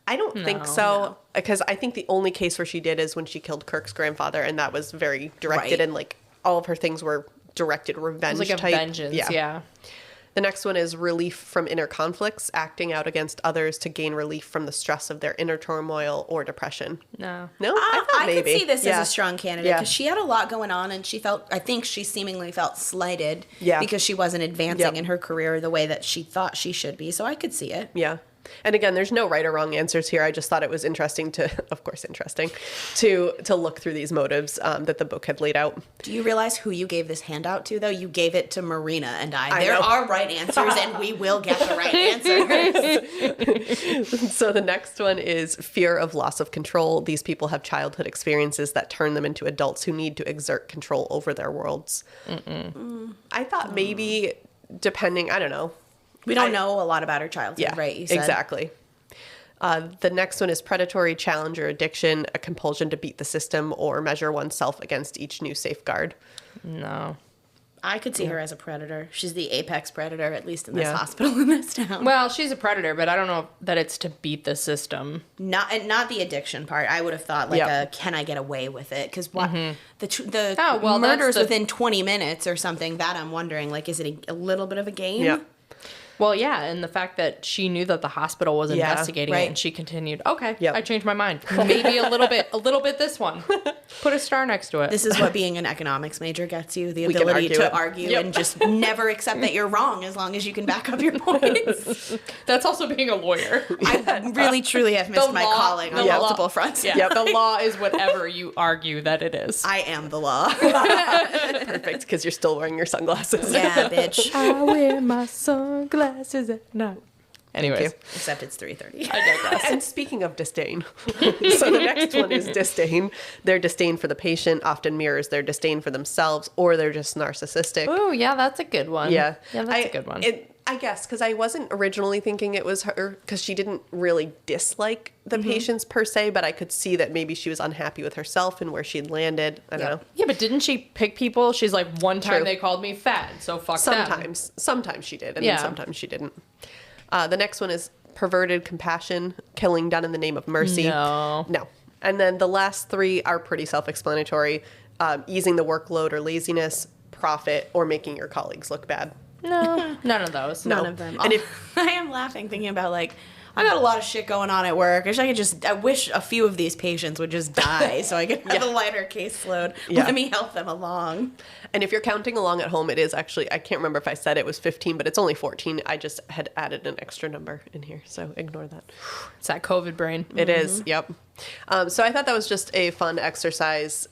[SPEAKER 1] I don't think so, because I think the only case where she did is when she killed Kirk's grandfather, and that was very directed, and all of her things were directed revenge
[SPEAKER 2] It was like
[SPEAKER 1] type.
[SPEAKER 2] a vengeance, yeah.
[SPEAKER 1] The next one is relief from inner conflicts, acting out against others to gain relief from the stress of their inner turmoil or depression.
[SPEAKER 2] No.
[SPEAKER 1] No? I thought
[SPEAKER 3] I could
[SPEAKER 1] maybe.
[SPEAKER 3] see this
[SPEAKER 1] Yeah.
[SPEAKER 3] as a strong candidate
[SPEAKER 1] Yeah.
[SPEAKER 3] because she had a lot going on and I think she seemingly felt slighted
[SPEAKER 1] Yeah.
[SPEAKER 3] because she wasn't advancing
[SPEAKER 1] Yep.
[SPEAKER 3] in her career the way that she thought she should be. So I could see it.
[SPEAKER 1] Yeah. And again, there's no right or wrong answers here. I just thought it was interesting to look through these motives that the book had laid out.
[SPEAKER 3] Do you realize who you gave this handout to, though? You gave it to Marina and I.
[SPEAKER 1] I
[SPEAKER 3] There
[SPEAKER 1] know.
[SPEAKER 3] are right answers, and we will get the right answers.
[SPEAKER 1] So the next one is fear of loss of control. These people have childhood experiences that turn them into adults who need to exert control over their worlds. I thought maybe, depending, I don't know.
[SPEAKER 3] We don't know a lot about her childhood,
[SPEAKER 1] Yeah,
[SPEAKER 3] right? You said.
[SPEAKER 1] exactly. The next one is predatory challenge or addiction, a compulsion to beat the system or measure oneself against each new safeguard.
[SPEAKER 2] No.
[SPEAKER 3] I could see her as a predator. She's the apex predator, at least in this
[SPEAKER 1] Yeah.
[SPEAKER 3] hospital in this town.
[SPEAKER 2] Well, she's a predator, but I don't know that it's to beat the system.
[SPEAKER 3] Not the addiction part. I would have thought like
[SPEAKER 1] Yep.
[SPEAKER 3] can I get away with it? Because what the
[SPEAKER 2] Oh, well, that's
[SPEAKER 3] murders
[SPEAKER 2] the-
[SPEAKER 3] within 20 minutes or something. That I'm wondering, like, is it a little bit of a game?
[SPEAKER 1] Yeah.
[SPEAKER 2] Well, yeah, and the fact that she knew that the hospital was
[SPEAKER 1] Yeah,
[SPEAKER 2] investigating
[SPEAKER 3] right.
[SPEAKER 2] it and she continued, okay,
[SPEAKER 1] Yep.
[SPEAKER 2] I changed my mind. Maybe a little bit this one. Put a star next to it.
[SPEAKER 3] This is what being an economics major gets you: the
[SPEAKER 1] We can
[SPEAKER 3] ability
[SPEAKER 1] argue
[SPEAKER 3] to
[SPEAKER 1] it.
[SPEAKER 3] argue
[SPEAKER 1] Yep.
[SPEAKER 3] and just never accept that you're wrong as long as you can back up your points.
[SPEAKER 2] That's also being a lawyer.
[SPEAKER 3] I really, truly have missed
[SPEAKER 2] The
[SPEAKER 3] my
[SPEAKER 2] law-
[SPEAKER 3] calling on
[SPEAKER 2] the law-
[SPEAKER 3] multiple fronts.
[SPEAKER 2] Yeah, the law is whatever you argue that it is.
[SPEAKER 3] I am the law.
[SPEAKER 1] Perfect, because you're still wearing your sunglasses.
[SPEAKER 3] Yeah, bitch.
[SPEAKER 2] I wear my sunglasses at night. Anyways,
[SPEAKER 1] you.
[SPEAKER 3] Except it's 3:30.
[SPEAKER 2] I digress.
[SPEAKER 1] And speaking of disdain, so the next one is disdain. Their disdain for the patient often mirrors their disdain for themselves, or they're just narcissistic.
[SPEAKER 2] Oh, yeah, that's a good one.
[SPEAKER 1] Yeah.
[SPEAKER 2] Yeah, that's a good one.
[SPEAKER 1] I guess, because I wasn't originally thinking it was her, because she didn't really dislike the patients per se, but I could see that maybe she was unhappy with herself and where she'd landed. I don't know.
[SPEAKER 2] Yeah, but didn't she pick people? She's like, one time
[SPEAKER 1] True.
[SPEAKER 2] they called me fat, so fuck them.
[SPEAKER 1] Sometimes she did, and
[SPEAKER 2] Yeah.
[SPEAKER 1] then sometimes she didn't. The next one is perverted compassion, killing done in the name of mercy.
[SPEAKER 2] No.
[SPEAKER 1] And then the last three are pretty self-explanatory: easing the workload or laziness, profit, or making your colleagues look bad.
[SPEAKER 2] No, none of those.
[SPEAKER 3] None of them.
[SPEAKER 1] And
[SPEAKER 3] I am laughing thinking about like I got a lot of shit going on at work. I wish a few of these patients would just die so I could have a lighter caseload.
[SPEAKER 1] Yeah.
[SPEAKER 3] Let me help them along.
[SPEAKER 1] And if you're counting along at home, it is actually, I can't remember if I said it was 15, but it's only 14. I just had added an extra number in here, so ignore that.
[SPEAKER 2] It's that COVID brain.
[SPEAKER 1] It is, yep. So I thought that was just a fun exercise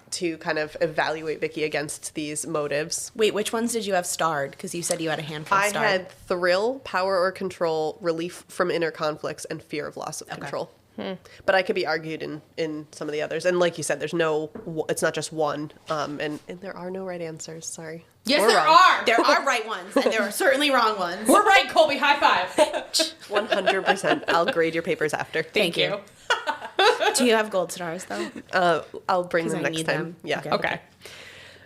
[SPEAKER 1] to kind of evaluate Vickie against these motives.
[SPEAKER 3] Wait, which ones did you have starred? Because you said you had a handful
[SPEAKER 1] I
[SPEAKER 3] starred.
[SPEAKER 1] had thrill, power or control, relief from inner conflicts, and fear of loss of control. But I could be argued in some of the others. And like you said, it's not just one. And there are no right answers. Sorry.
[SPEAKER 2] Yes,
[SPEAKER 1] Or
[SPEAKER 2] there
[SPEAKER 1] wrong.
[SPEAKER 2] are.
[SPEAKER 3] There are right ones, and there are certainly wrong ones.
[SPEAKER 2] We're right, Colby. High five.
[SPEAKER 1] 100%. I'll grade your papers after.
[SPEAKER 2] Thank you.
[SPEAKER 3] Do you have gold stars, though?
[SPEAKER 1] I'll bring
[SPEAKER 3] 'Cause
[SPEAKER 1] them
[SPEAKER 3] I
[SPEAKER 1] next
[SPEAKER 3] need
[SPEAKER 1] time.
[SPEAKER 3] them.
[SPEAKER 1] Yeah.
[SPEAKER 2] Okay.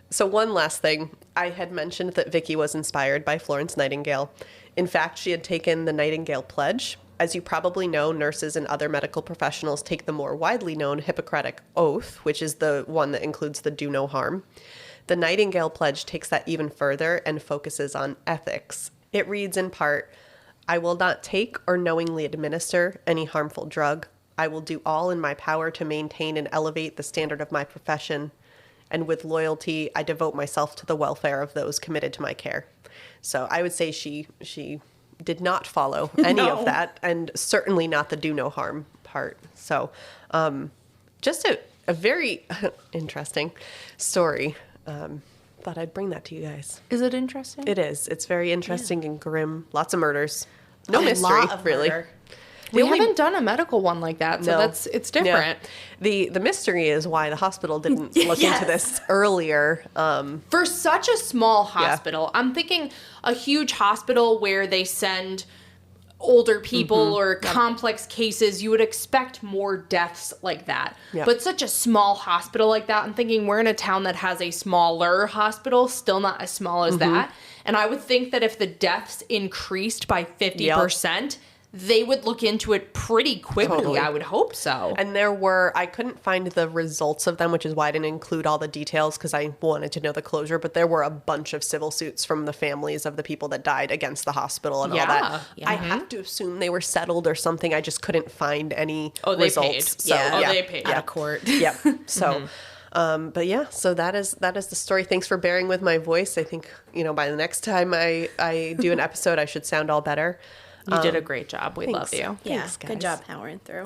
[SPEAKER 1] So one last thing. I had mentioned that Vickie was inspired by Florence Nightingale. In fact, she had taken the Nightingale Pledge. As you probably know, nurses and other medical professionals take the more widely known Hippocratic Oath, which is the one that includes the do no harm. The Nightingale Pledge takes that even further and focuses on ethics. It reads in part, "I will not take or knowingly administer any harmful drug. I will do all in my power to maintain and elevate the standard of my profession. And with loyalty, I devote myself to the welfare of those committed to my care." So I would say she did not follow any of that, and certainly not the do no harm part. So just a very interesting story. Thought I'd bring that to you guys.
[SPEAKER 2] Is it interesting?
[SPEAKER 1] It is. It's very interesting and grim. Lots of murders. No
[SPEAKER 3] A
[SPEAKER 1] mystery,
[SPEAKER 3] lot of
[SPEAKER 1] really.
[SPEAKER 3] murder.
[SPEAKER 2] We
[SPEAKER 1] only-
[SPEAKER 2] haven't done a medical one like that, so
[SPEAKER 1] No.
[SPEAKER 2] it's different.
[SPEAKER 1] Yeah. The mystery is why the hospital didn't look
[SPEAKER 3] Yes.
[SPEAKER 1] into this earlier.
[SPEAKER 2] For such a small hospital, I'm thinking a huge hospital where they send older people or complex cases, you would expect more deaths like that.
[SPEAKER 1] Yep.
[SPEAKER 2] But such a small hospital like that, I'm thinking we're in a town that has a smaller hospital, still not as small as that. And I would think that if the deaths increased by 50%, they would look into it pretty quickly.
[SPEAKER 1] Totally.
[SPEAKER 2] I would hope so.
[SPEAKER 1] And I couldn't find the results of them, which is why I didn't include all the details because I wanted to know the closure, but there were a bunch of civil suits from the families of the people that died against the hospital and all that.
[SPEAKER 2] Yeah.
[SPEAKER 1] I have to assume they were settled or something. I just couldn't find any
[SPEAKER 2] They
[SPEAKER 1] results.
[SPEAKER 2] paid.
[SPEAKER 1] So,
[SPEAKER 2] They paid.
[SPEAKER 3] Out of court.
[SPEAKER 1] Yeah. So, but yeah, so that is the story. Thanks for bearing with my voice. I think, by the next time I do an episode, I should sound all better.
[SPEAKER 2] You did a great job. We
[SPEAKER 1] thanks.
[SPEAKER 2] love you.
[SPEAKER 3] Yeah,
[SPEAKER 1] Thanks, guys.
[SPEAKER 3] good job powering through.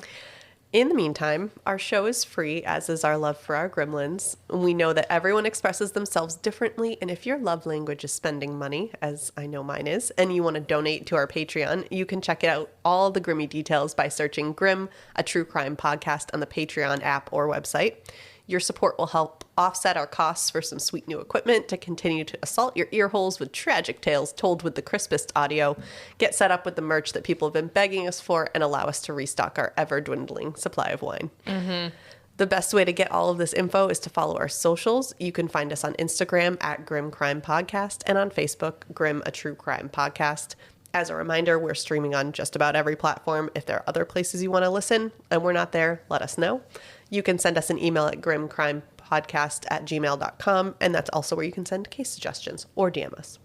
[SPEAKER 1] In the meantime, our show is free, as is our love for our gremlins. We know that everyone expresses themselves differently, and if your love language is spending money, as I know mine is, and you want to donate to our Patreon, you can check out all the Grimmy details by searching Grimm, a true crime podcast, on the Patreon app or website. Your support will help offset our costs for some sweet new equipment to continue to assault your ear holes with tragic tales told with the crispest audio, get set up with the merch that people have been begging us for, and allow us to restock our ever-dwindling supply of wine. The best way to get all of this info is to follow our socials. You can find us on Instagram at Grim Crime Podcast and on Facebook, Grim, a True Crime Podcast. As a reminder, we're streaming on just about every platform. If there are other places you want to listen and we're not there, let us know. You can send us an email at grimcrimepodcast@gmail.com, and that's also where you can send case suggestions or DM us.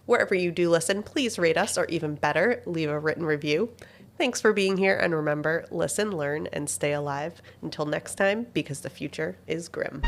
[SPEAKER 1] Wherever you do listen, please rate us, or even better, leave a written review. Thanks for being here, and remember, listen, learn, and stay alive. Until next time, because the future is grim.